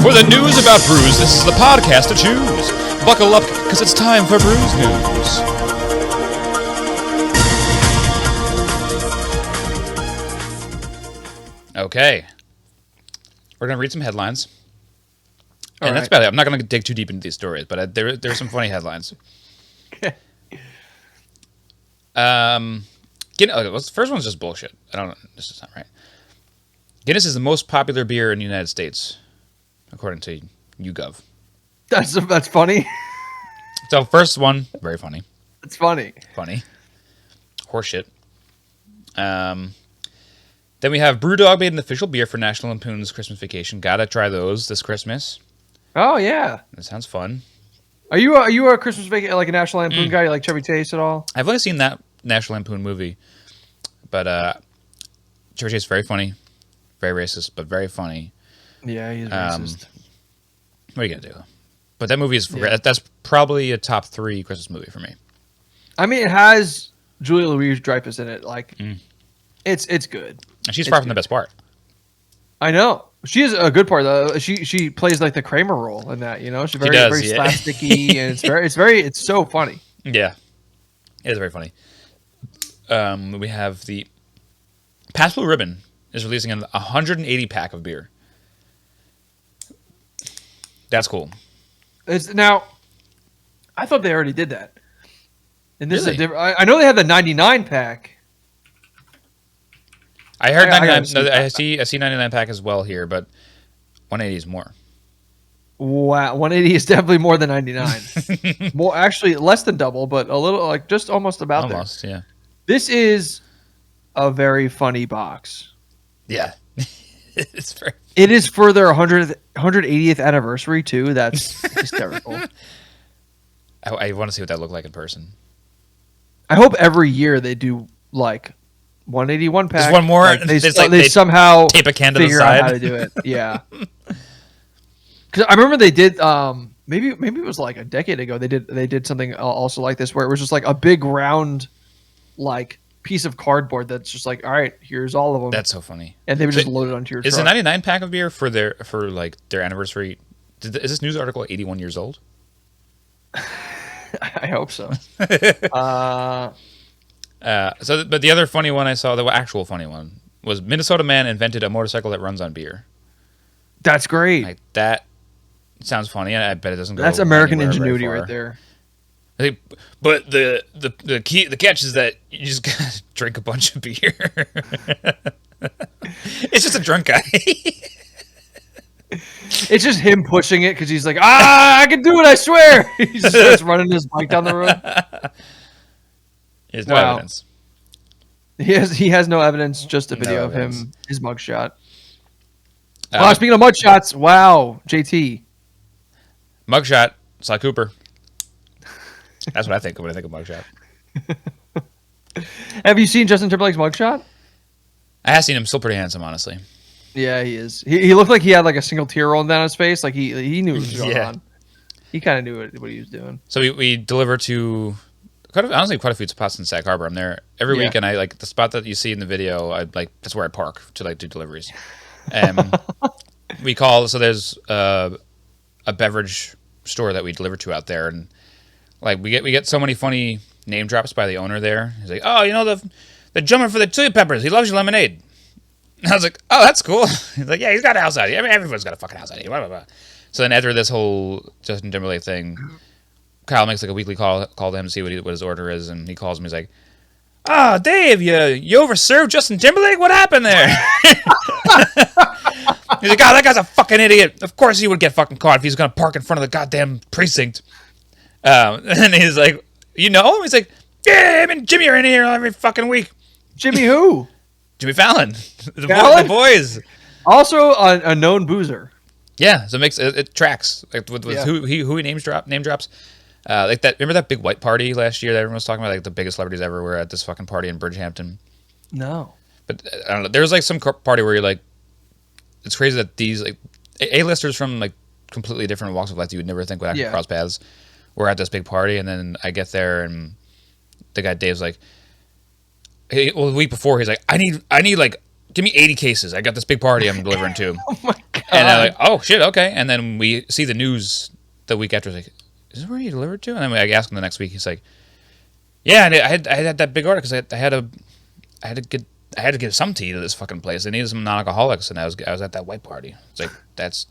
For the news about brews, this is the podcast to choose. Buckle up, because it's time for Brews News. Okay. We're going to read some headlines. And that's about it. I'm not going to dig too deep into these stories, but there are some funny headlines. Okay. The first one's just bullshit. I don't know. This is not right. Guinness is the most popular beer in the United States, according to YouGov. That's funny. So first one, very funny. It's funny. Funny. Horseshit. Then we have Brewdog made an official beer for National Lampoon's Christmas Vacation. Gotta try those this Christmas. Oh yeah. That sounds fun. Are you a Christmas vacation, like a National Lampoon guy? You like Chevy Chase at all? I've only seen that National Lampoon movie, but Chevy Chase is very funny, very racist, but very funny. Yeah, he's racist. What are you gonna do? But that movie is that's probably a top 3 Christmas movie for me. I mean, it has Julia Louis-Dreyfus in it. Like, it's good. And she's far from the best part. I know. She is a good part though. She plays like the Kramer role in that. You know, she's very slapsticky, and it's so funny. Yeah, it is very funny. We have the Pabst Blue Ribbon is releasing a 180 pack of beer. That's cool. Now, I thought they already did that. And this Really? is a different. I know they had the 99 pack. I heard 99. No, I see 99 pack as well here, but 180 is more. Wow, 180 is definitely more than 99. More, actually, less than double, but a little, like just almost about there. Almost, yeah. This is a very funny box. Yeah, it's very. It is for their 180th anniversary too. That's hysterical. I want to see what that looked like in person. I hope every year they do like 181 pack. Just one more. Like, they somehow tape a can to the figure side. out how to do it. Yeah. Because I remember they did. Maybe it was like a decade ago. They did something also like this where it was just like a big round, like piece of cardboard that's just like, all right, here's all of them. That's so funny. And they would just load it onto your truck. Is the 99 pack of beer for their anniversary? Is this news article 81 years old? I hope so. But the other funny one I saw, the actual funny one, was Minnesota man invented a motorcycle that runs on beer. That's great. Like that sounds funny, and I bet it doesn't go. That's American ingenuity right there. But the catch is that you just gotta drink a bunch of beer. It's just a drunk guy. It's just him pushing it because he's like, I can do it, I swear. He just starts running his bike down the road. He has no evidence. He has no evidence, just a video of him, his mugshot. Speaking of mugshots, wow, JT. Mugshot, Sly Cooper. That's what I think of when I think of mugshot. Have you seen Justin Timberlake's mugshot? I have seen him. Still pretty handsome, honestly. Yeah, he is. He looked like he had like a single tear rolling down his face. Like he knew what was going on. He kind of knew what he was doing. So we deliver to quite a few spots in Sag Harbor. I'm there every week, and I like the spot that you see in the video. That's where I park to like do deliveries. We call. So there's a beverage store that we deliver to out there, and Like we get so many funny name drops by the owner there. He's like, oh, you know the gentleman for the chili peppers. He loves your lemonade. And I was like, oh, that's cool. He's like, yeah, he's got a house out here. I mean, everyone's got a fucking house out here. Blah, blah, blah. So then after this whole Justin Timberlake thing, Kyle makes like a weekly call to him to see what his order is, and he calls me. He's like, "Ah, Dave, you overserved Justin Timberlake? What happened there?" He's like, "Oh, that guy's a fucking idiot. Of course he would get fucking caught if he's gonna park in front of the goddamn precinct." And he's like, "You know him?" He's like, "Yeah, him and Jimmy are in here every fucking week." Jimmy who? Jimmy Fallon. Fallon? The boys. Also a known boozer. Yeah, so it tracks like with who he name drops. Like that. Remember that big white party last year that everyone was talking about? Like the biggest celebrities ever were at this fucking party in Bridgehampton. No. But I don't know. There was like some party where you're like, it's crazy that these like A-listers from like completely different walks of life that you would never think would actually cross paths were at this big party, and then I get there and the guy Dave's like, the week before he's like, I need like, give me 80 cases. I got this big party I'm delivering to. Oh my god. And I'm like, oh shit, okay. And then we see the news the week after. It's like, is this where you delivered to? And then I ask him the next week. He's like, yeah, and I had that big order because I had to give some tea to this fucking place. I needed some non-alcoholics, and I was at that white party. It's like that's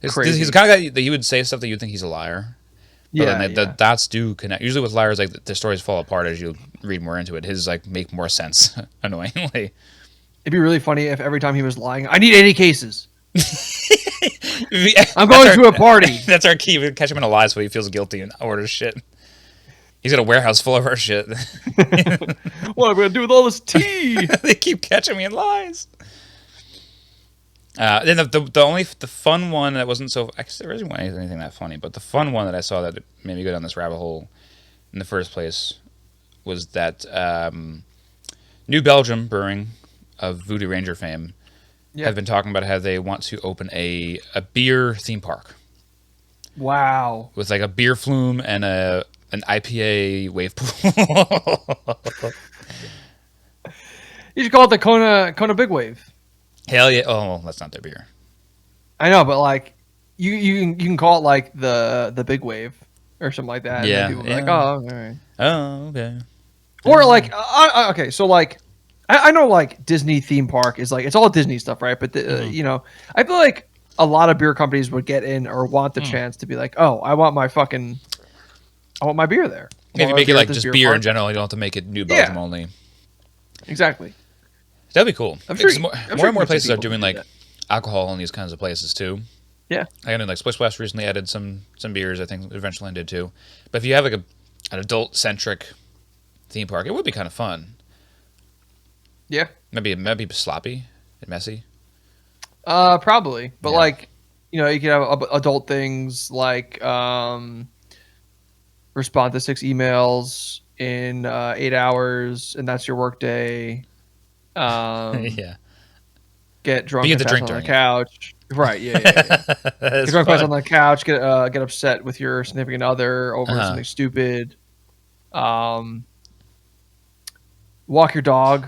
crazy. He's the kind of guy that you would say stuff that you'd think he's a liar. But then the dots do connect. Usually with liars, like the stories fall apart as you read more into it. His like make more sense, annoyingly. It'd be really funny if every time he was lying, I need 80 cases. I'm going to a party. That's our key. We catch him in a lie so he feels guilty and orders shit. He's got a warehouse full of our shit. What am I going to do with all this tea? They keep catching me in lies. Then the fun one that wasn't so... I guess there isn't anything that funny, but the fun one that I saw that made me go down this rabbit hole in the first place was that New Belgium Brewing of Voodoo Ranger fame have been talking about how they want to open a beer theme park. Wow. With like a beer flume and an IPA wave pool. You should call it the Kona Big Wave. Hell yeah! Oh, well, that's not their beer. I know, but like you can call it like the Big Wave or something like that. Yeah. And people are like, oh, all right. Oh, okay. Or like, okay, so like, I know like Disney theme park is like it's all Disney stuff, right? But you know, I feel like a lot of beer companies would get in or want the chance to be like, oh, I want my beer there. Maybe make it like just beer in general. You don't have to make it New Belgium only. Exactly. That'd be cool. I'm sure more and more places are doing like alcohol in these kinds of places too. Yeah. I know like Splish Splash recently added some beers. I think Adventureland did too. But if you have like an adult centric theme park, it would be kind of fun. Yeah. Maybe sloppy and messy. Probably. But like, you know, you could have adult things like respond to 6 emails in 8 hours, and that's your work day. Yeah. Get drunk and pass on the couch. Right, yeah. Get drunk, pass on the couch, get upset with your significant other over something stupid. Walk your dog.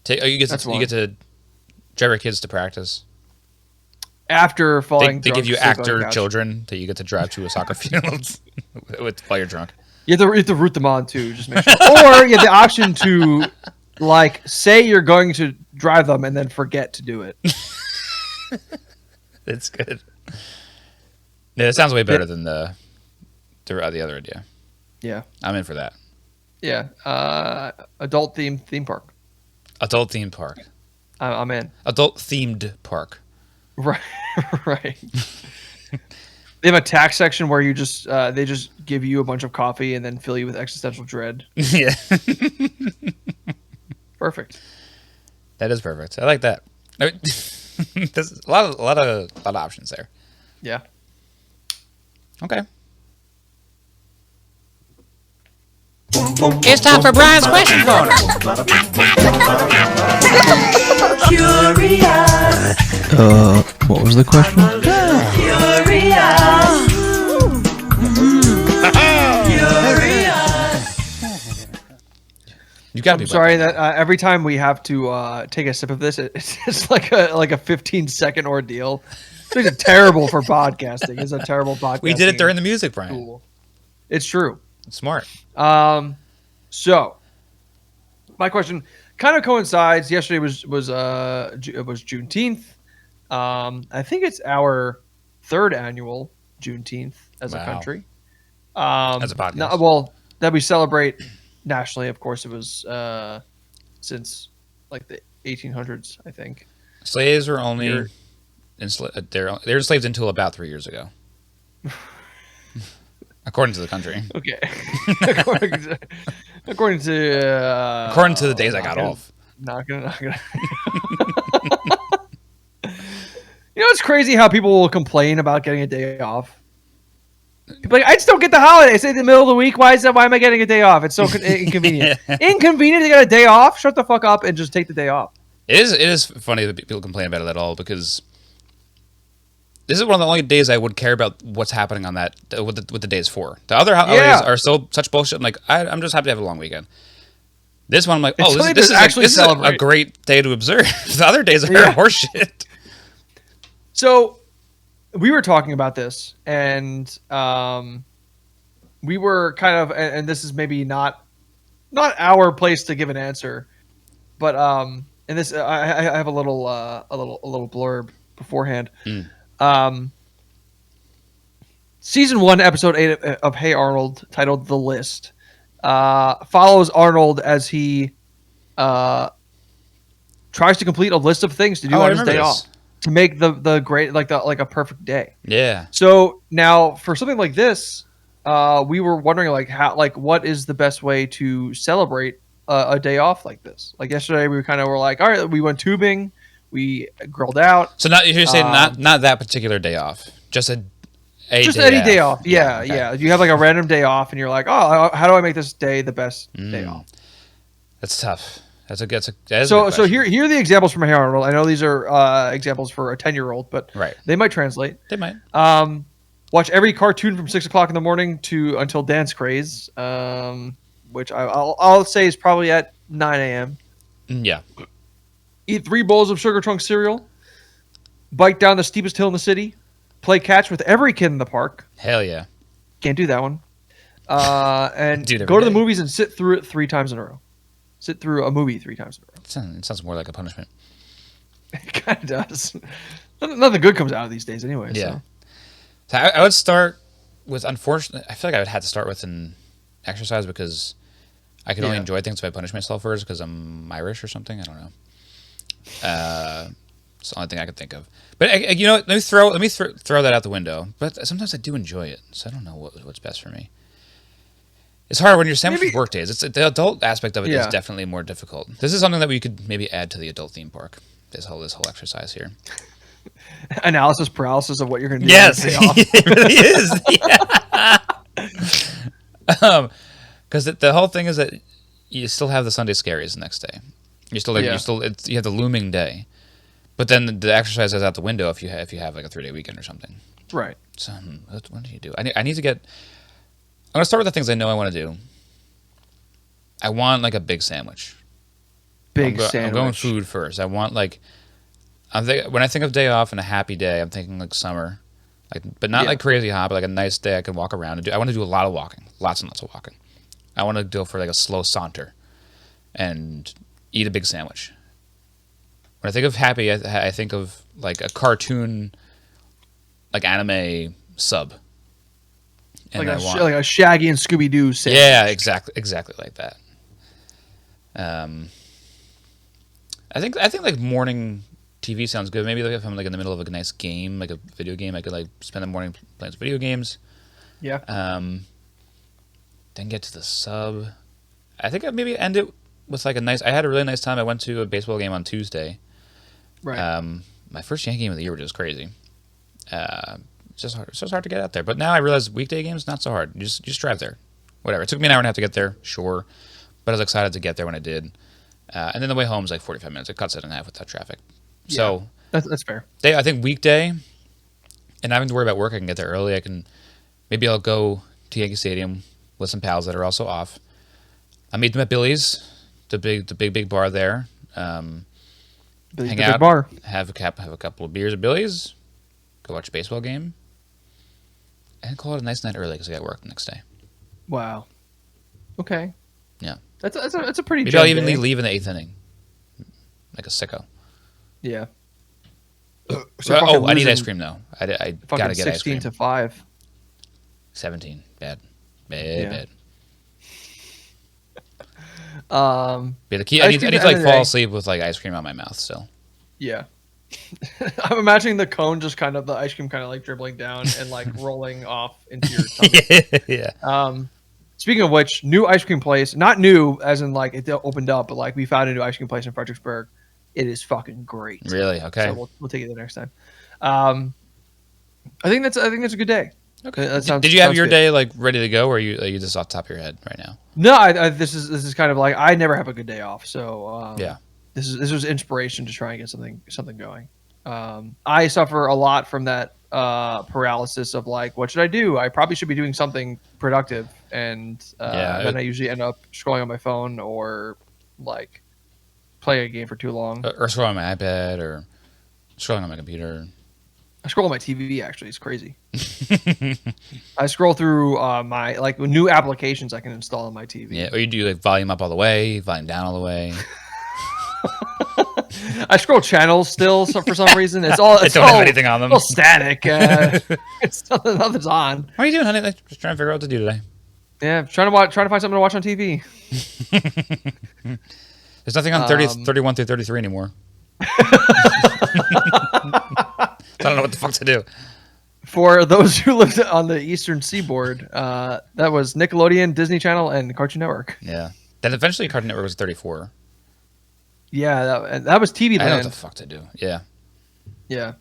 You get to drive your kids to practice. After falling they give you actor children that you get to drive to a soccer field while you're drunk. You have to root them on too, just make sure. Or you have the option to like say you're going to drive them and then forget to do it. It's good. Yeah, it sounds way better than the other idea. Yeah, I'm in for that. Yeah, adult theme park. Adult themed park. I'm in. Adult themed park. Right, right. They have a tax section where you just they just give you a bunch of coffee and then fill you with existential dread. Yeah. Perfect. That is perfect. I like that. There's a lot of options there. Yeah. Okay. It's time for Brian's question corner. Curious. What was the question? You gotta be. I'm sorry that every time we have to take a sip of this, it's just like a 15-second ordeal. It's terrible for podcasting. It's a terrible podcast. We did it during the music, Brian. Cool. It's true. It's smart. So my question kind of coincides. Yesterday was it was Juneteenth. I think it's our third annual Juneteenth as a Wow. country. As a podcast. Well, that we celebrate nationally. Of course, it was since like the 1800s, I think. Slaves were only You're- they're enslaved until about 3 years ago, according to the country. Okay. according to According to the days I got off. Not gonna. You know, it's crazy how people will complain about getting a day off. People are like, I just don't get the holiday. It's in the middle of the week. Why am I getting a day off? It's so inconvenient. Inconvenient to get a day off? Shut the fuck up and just take the day off. It is funny that people complain about it at all because this is one of the only days I would care about what's happening on that what the day is for. The other holidays are so such bullshit. I'm like, I'm just happy to have a long weekend. This one, I'm like, oh, this is a great day to observe. The other days are horseshit. So we were talking about this, and we were kind of, and this is maybe not our place to give an answer, but and this I have a little blurb beforehand. Season 1, episode 8 of Hey Arnold, titled "The List," follows Arnold as he tries to complete a list of things to do on his day off to make the great like a perfect day. Yeah. So now for something like this, we were wondering what is the best way to celebrate a day off like this? Like yesterday, we kind of were like, all right, we went tubing, we grilled out. So you're saying not that particular day off, just any day off. Yeah, okay. Yeah. You have like a random day off, and you're like, oh, how do I make this day the best day off? That's tough. That is so here are the examples from Hey Arnold. I know these are examples for a 10-year-old, but they might translate. They might. Watch every cartoon from 6 o'clock in the morning until dance craze, which I'll say is probably at 9 a.m. Yeah. Eat 3 bowls of Sugar Trunk cereal. Bike down the steepest hill in the city. Play catch with every kid in the park. Hell yeah. Can't do that one. And go to the movies and sit through it 3 times in a row. Sit through a movie 3 times in a row. It sounds more like a punishment. It kind of does. Nothing good comes out of these days anyway. Yeah. So I would start with, unfortunately, I feel like I would have to start with an exercise because I can only enjoy things if I punish myself first because I'm Irish or something. I don't know. It's the only thing I could think of. But let me throw that out the window. But sometimes I do enjoy it, so I don't know what's best for me. It's hard when you're sandwiched with work days. The adult aspect of it is definitely more difficult. This is something that we could maybe add to the adult theme park. This whole exercise here. Analysis paralysis of what you're going to do. Yes, it really is. Yeah. Because the whole thing is that you still have the Sunday scaries the next day. You have the looming day, but then the exercise is out the window if you have like a 3-day weekend or something. Right. So what do you do? I need to get. I'm gonna start with the things I know I want to do. I want like a big sandwich. I'm going food first. I want like. When I think of day off and a happy day, I'm thinking like summer, but not like crazy hot, but like a nice day I can walk around and do. I want to do a lot of walking, lots and lots of walking. I want to go for like a slow saunter, and eat a big sandwich. When I think of happy, I think of like a cartoon, like anime sub. And like a Shaggy and Scooby Doo sandwich. Yeah, exactly like that. I think like morning TV sounds good. Maybe like if I'm like in the middle of a nice game, like a video game, I could like spend the morning playing some video games. Yeah. Then get to the sub. I think I'd maybe end it with like I had a really nice time. I went to a baseball game on Tuesday. Right. My first Yankee game of the year, which is crazy. It's just hard. It's just hard to get out there. But now I realize weekday games not so hard. You just drive there. Whatever. It took me an hour and a half to get there, sure, but I was excited to get there when I did. And then the way home is like 45 minutes. It cuts it in half without traffic. Yeah, so that's fair. I think weekday, and not having to worry about work, I can get there early. I'll go to Yankee Stadium with some pals that are also off. I meet them at Billy's, the big bar there. Hang out, bar. have a couple of beers at Billy's, go watch a baseball game, and call it a nice night early because I got work the next day. Wow. Okay. Yeah. That's a pretty. Maybe I'll gen even day. leave in the 8th inning, like a sicko. Yeah. I need ice cream though. I gotta get ice cream. 16 to 5. 17, bad, Yeah. bad. Yeah, the key. I need to like fall asleep with like ice cream on my mouth still. Yeah. I'm imagining the cone just kind of the ice cream kind of like dribbling down and like rolling off into your tummy. Yeah. Speaking of which, new ice cream place, not new as in like it opened up, but like we found a new ice cream place in Fredericksburg. It is fucking great. Really? Okay. So we'll take it the next time. I think that's a good day. Okay. Did you have your day like ready to go, or are you just off the top of your head right now? No, this is kind of like I never have a good day off, so yeah. This was inspiration to try and get something going. I suffer a lot from that paralysis of like, what should I do? I probably should be doing something productive, and then I usually end up scrolling on my phone or like playing a game for too long, or scrolling on my iPad or scrolling on my computer. I scroll on my TV. Actually, it's crazy. I scroll through my like new applications I can install on my TV. Yeah, or you do like volume up all the way, volume down all the way. I scroll channels still, so for some reason it's all don't have anything on them. It's all static. It's nothing's on. What are you doing, honey? Like, just trying to figure out what to do today. Yeah, trying to find something to watch on TV. There's nothing on 31 through 33 anymore. I don't know what the fuck to do. For those who lived on the Eastern Seaboard, that was Nickelodeon, Disney Channel, and Cartoon Network. Yeah. Then eventually Cartoon Network was 34. Yeah, that was TV Land. I don't know what the fuck to do. Yeah. Yeah.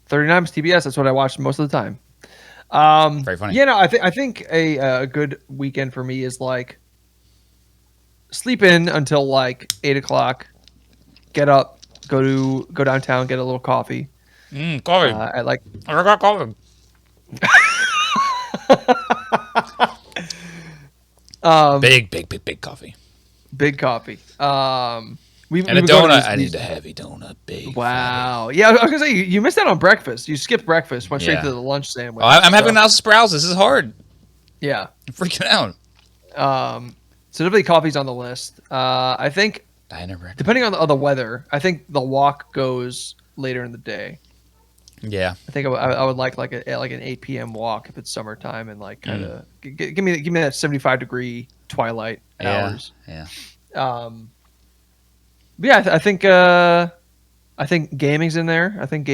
39 was TBS. That's what I watched most of the time. Very funny. Yeah, no, I think a good weekend for me is like sleep in until like 8 o'clock, get up, go downtown, get a little coffee. Coffee. I like. I got coffee. Big coffee. Big coffee. And a donut. I need a heavy donut. Big. Wow. Fatty. Yeah, I was gonna say you missed out on breakfast. You skipped breakfast, went straight to the lunch sandwich. Oh, I'm having analysis paralysis. This is hard. Yeah. I'm freaking out. So definitely coffee's on the list. I think depending on the weather, I think the walk goes later in the day. Yeah. I think I would like an 8 p.m. walk if it's summertime and like kind of give me that 75-degree twilight hours. Yeah. Yeah, I think gaming's in there. I think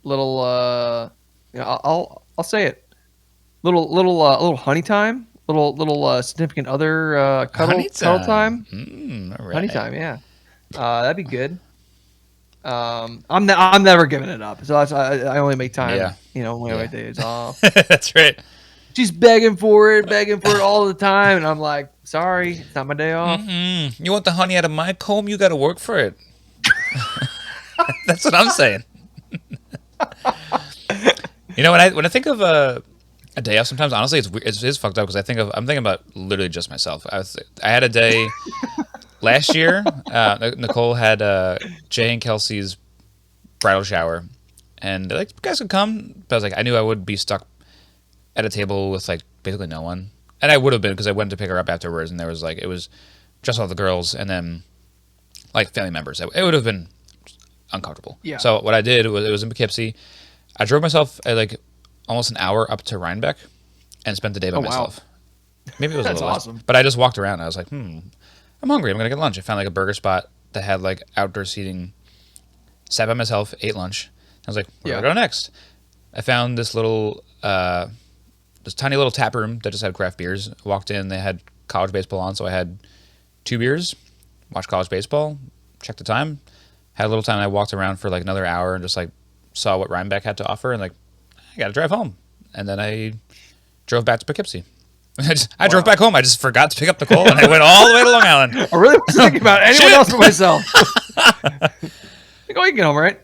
little I'll say it. Little honey time. Little significant other cuddle time. All right. Honey time, yeah. That'd be good. I'm never giving it up. So I only make time. Yeah. When my days off. That's right. She's begging for it all the time, and I'm like, sorry, it's not my day off. You want the honey out of my comb? You got to work for it. That's what I'm saying. When I think of a day off, sometimes honestly it's fucked up because I'm thinking about literally just myself. I had a day last year. Nicole had Jay and Kelsey's bridal shower, and they're like, you guys could come, but I was like, I knew I would be stuck at a table with like basically no one, and I would have been because I went to pick her up afterwards, and there was like it was just all the girls and then like family members. It would have been uncomfortable. Yeah. So what I did was it was in Poughkeepsie. I drove myself at like almost an hour up to Rhinebeck and spent the day by myself. Maybe it was a little awesome. less, but I just walked around. I was like, I'm hungry. I'm gonna get lunch. I found like a burger spot that had like outdoor seating. Sat by myself, ate lunch. I was like, where do I go next? I found this tiny little tap room that just had craft beers. Walked in, they had college baseball on, so I had 2 beers, watched college baseball, checked the time, had a little time. I walked around for like another hour and just like saw what Rhinebeck had to offer, and like I got to drive home. And then I drove back to Poughkeepsee. I drove back home. I just forgot to pick up Nicole, and I went all the way to Long Island. I really wasn't thinking about anyone else but myself. You can get home, right?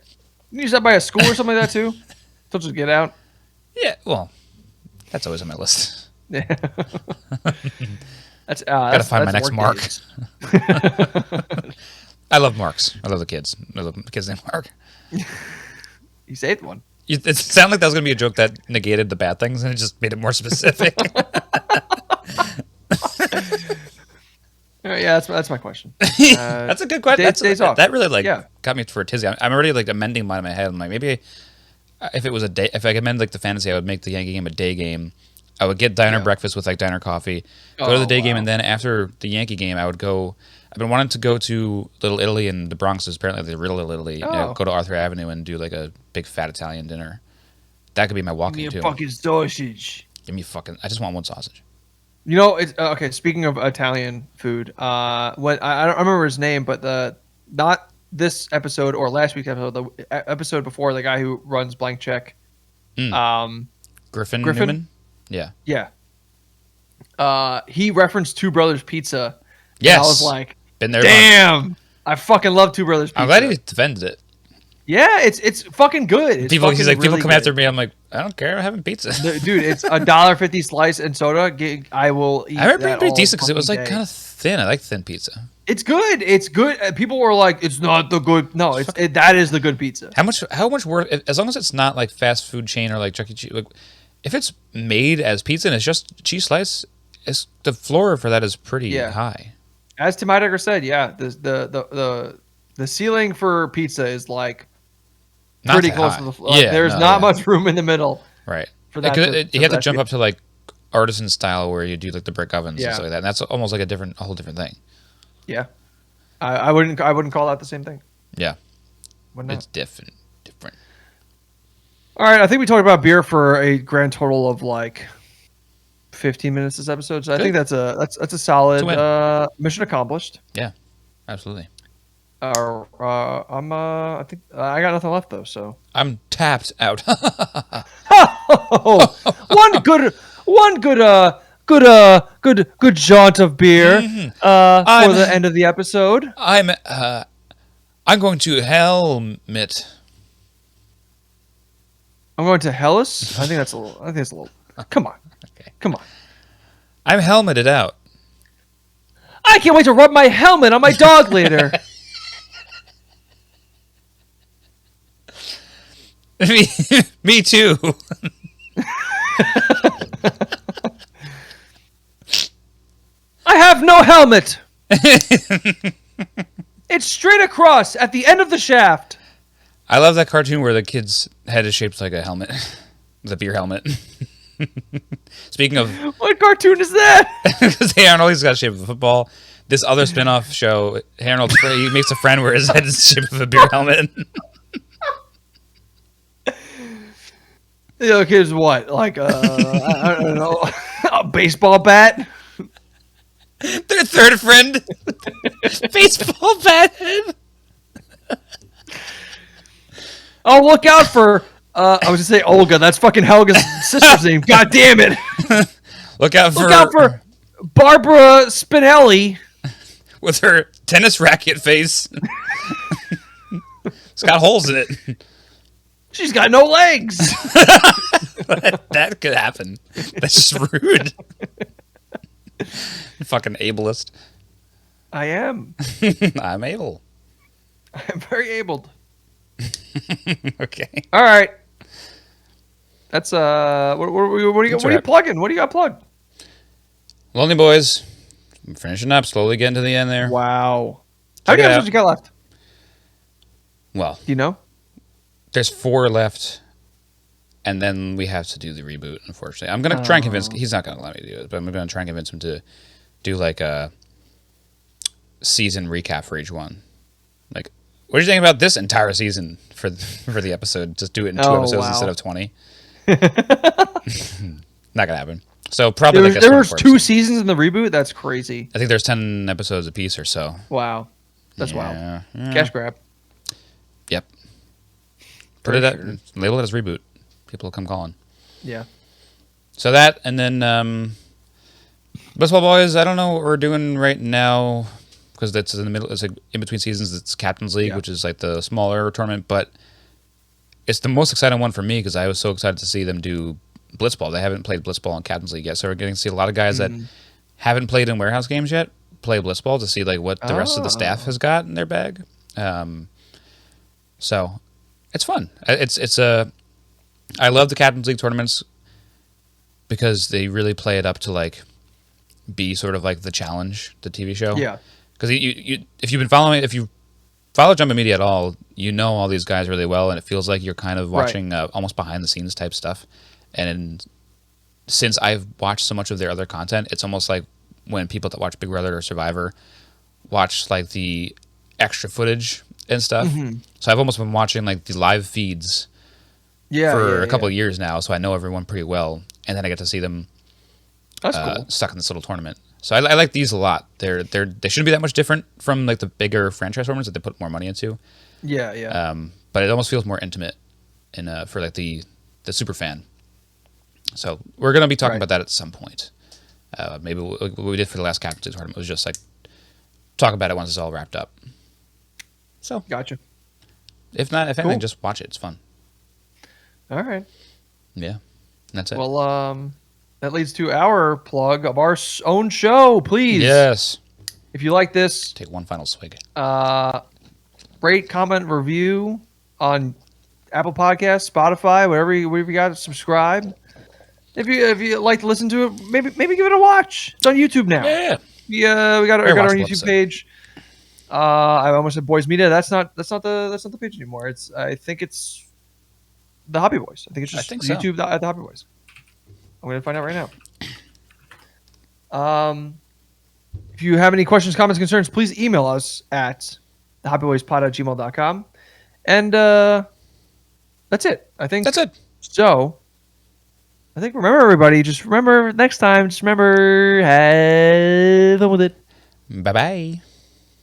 You use that by a school or something like that too. Don't just get out. Yeah, well, that's always on my list. Yeah. Gotta find my next Mark. I love Marks. I love the kids. I love the kids named Mark. You saved one. It sounded like that was going to be a joke that negated the bad things, and it just made it more specific. Yeah, that's my question. That's a good question. Days off. That really Yeah. got me for a tizzy. I'm already like amending mine in my head. I'm like, maybe if it was a day, if I could amend like the fantasy, I would make the Yankee game a day game. I would get diner breakfast with like diner coffee, go to the day game, and then after the Yankee game, I would go. I've been wanting to go to Little Italy in the Bronx. Is apparently the real Little Italy. Go to Arthur Avenue and do like a big fat Italian dinner. That could be my walking Give me too. a fucking sausage. Give me fucking. I just want one sausage. You know, it's okay. Speaking of Italian food, when I don't remember his name, but not this episode or last week's episode, the episode before, the guy who runs Blank Check, Griffin Newman? Yeah. He referenced Two Brothers Pizza. Yes. And I was like, been there. damn, I fucking love Two Brothers Pizza. I'm glad he defended it. Yeah, it's fucking good. It's People, fucking he's like, really people come good. after me. I'm like, I don't care. I'm having pizza. Dude, it's $1.50 slice and soda. I will eat I remember being that pretty all decent because it was fucking like day. kind of thin. I like thin pizza. It's good. It's good. People were like, "It's not the good." No, that is the good pizza. How much worth? As long as it's not like fast food chain or like Chuck E. Cheese. Like, if it's made as pizza and it's just cheese slice, the floor for that is pretty high. As Tim Heidecker said, yeah, the ceiling for pizza is like Not pretty that close high. to the floor. Like, there's not much room in the middle. Right. For that, you have to jump up to like artisan style where you do like the brick ovens and Yeah. stuff like that. And that's almost like a whole different thing. Yeah, I wouldn't call that the same thing. Yeah. Wouldn't It's different. All right, I think we talked about beer for a grand total of like 15 minutes this episode. So I think that's a solid mission accomplished. Yeah, absolutely. I think I got nothing left though. So I'm tapped out. one good jaunt of beer for the end of the episode. I'm going to helmet. I'm going to Hellas. I think that's a little. Come on. Okay. Come on. I'm helmeted out. I can't wait to rub my helmet on my dog later. Me too. I have no helmet. It's straight across at the end of the shaft. I love that cartoon where the kid's head is shaped like a helmet. The beer helmet. Speaking of... What cartoon is that? Because Hey Arnold, he's got the shape of a football. This other spin-off show, Hey Arnold, he makes a friend where his head is the shape of a beer helmet. The other kid's what? Like I don't know, a baseball bat? Their third friend. Baseball bat head. Oh, look out for... I was going to say Olga. That's fucking Helga's sister's name. God damn it. Look out for Barbara Spinelli. With her tennis racket face. It's got holes in it. She's got no legs. That could happen. That's just rude. Fucking ableist. I am. I'm able. I'm very abled. Okay. All right. That's what are you plugging? What do you got plugged? Lonely Boys. I'm finishing up, slowly getting to the end there. Wow. How Check many it episodes out. you got left? Well, Do you know? there's 4 left, and then we have to do the reboot, unfortunately. I'm going to try and convince... He's not going to let me do it, but I'm going to try and convince him to do like a season recap for each one. Like, what do you think about this entire season for the episode? Just do it in 2 episodes instead of 20. Not going to happen. So probably There was 2 seasons in the reboot? That's crazy. I think there's 10 episodes apiece or so. Wow. That's wild. Cash grab. Yep. For Label it as reboot. People will come calling. Yeah. So that, and then Baseball Boys, I don't know what we're doing right now because that's in the middle. It's like in between seasons. It's Captain's League, which is like the smaller tournament, but it's the most exciting one for me because I was so excited to see them do Blitzball. They haven't played Blitzball in Captain's League yet, so we're getting to see a lot of guys that haven't played in warehouse games yet play Blitzball to see like what the rest of the staff has got in their bag. So it's fun. It's I love the Captain's League tournaments because they really play it up to like be sort of like the challenge, the TV show. Yeah. Because if you've been following, if you follow Jumpin' Media at all, you know all these guys really well, and it feels like you're kind of watching almost behind the scenes type stuff. And since I've watched so much of their other content, it's almost like when people that watch Big Brother or Survivor watch like the extra footage and stuff. So I've almost been watching like the live feeds for a couple of years now, so I know everyone pretty well, and then I get to see them That's cool. stuck in this little tournament. So I like these a lot. They shouldn't be that much different from like the bigger franchise tournaments that they put more money into. Yeah. But it almost feels more intimate for like the super fan. So we're gonna be talking about that at some point. Maybe what we did for the last Captain's League tournament was just like talk about it once it's all wrapped up. So Gotcha. if not, if anything, just watch it. It's fun. All right. Yeah, and that's it. Well, that leads to our plug of our own show. Please, Yes. if you like this, Take one final swig. rate, comment, review on Apple Podcasts, Spotify, whatever you got. Subscribe. If you like to listen to it, maybe give it a watch. It's on YouTube now. Yeah. We got our watchable YouTube episode. page. I almost said Boys Media. That's not the page anymore. I think it's the Hobby Boys. I think it's just so. YouTube at the Hobby Boys. I'm gonna find out right now. If you have any questions, comments, concerns, please email us at thehobbyboyspod@gmail.com. And that's it. I think That's it. So I think remember everybody. Just remember next time. Just remember have fun with it. Bye bye.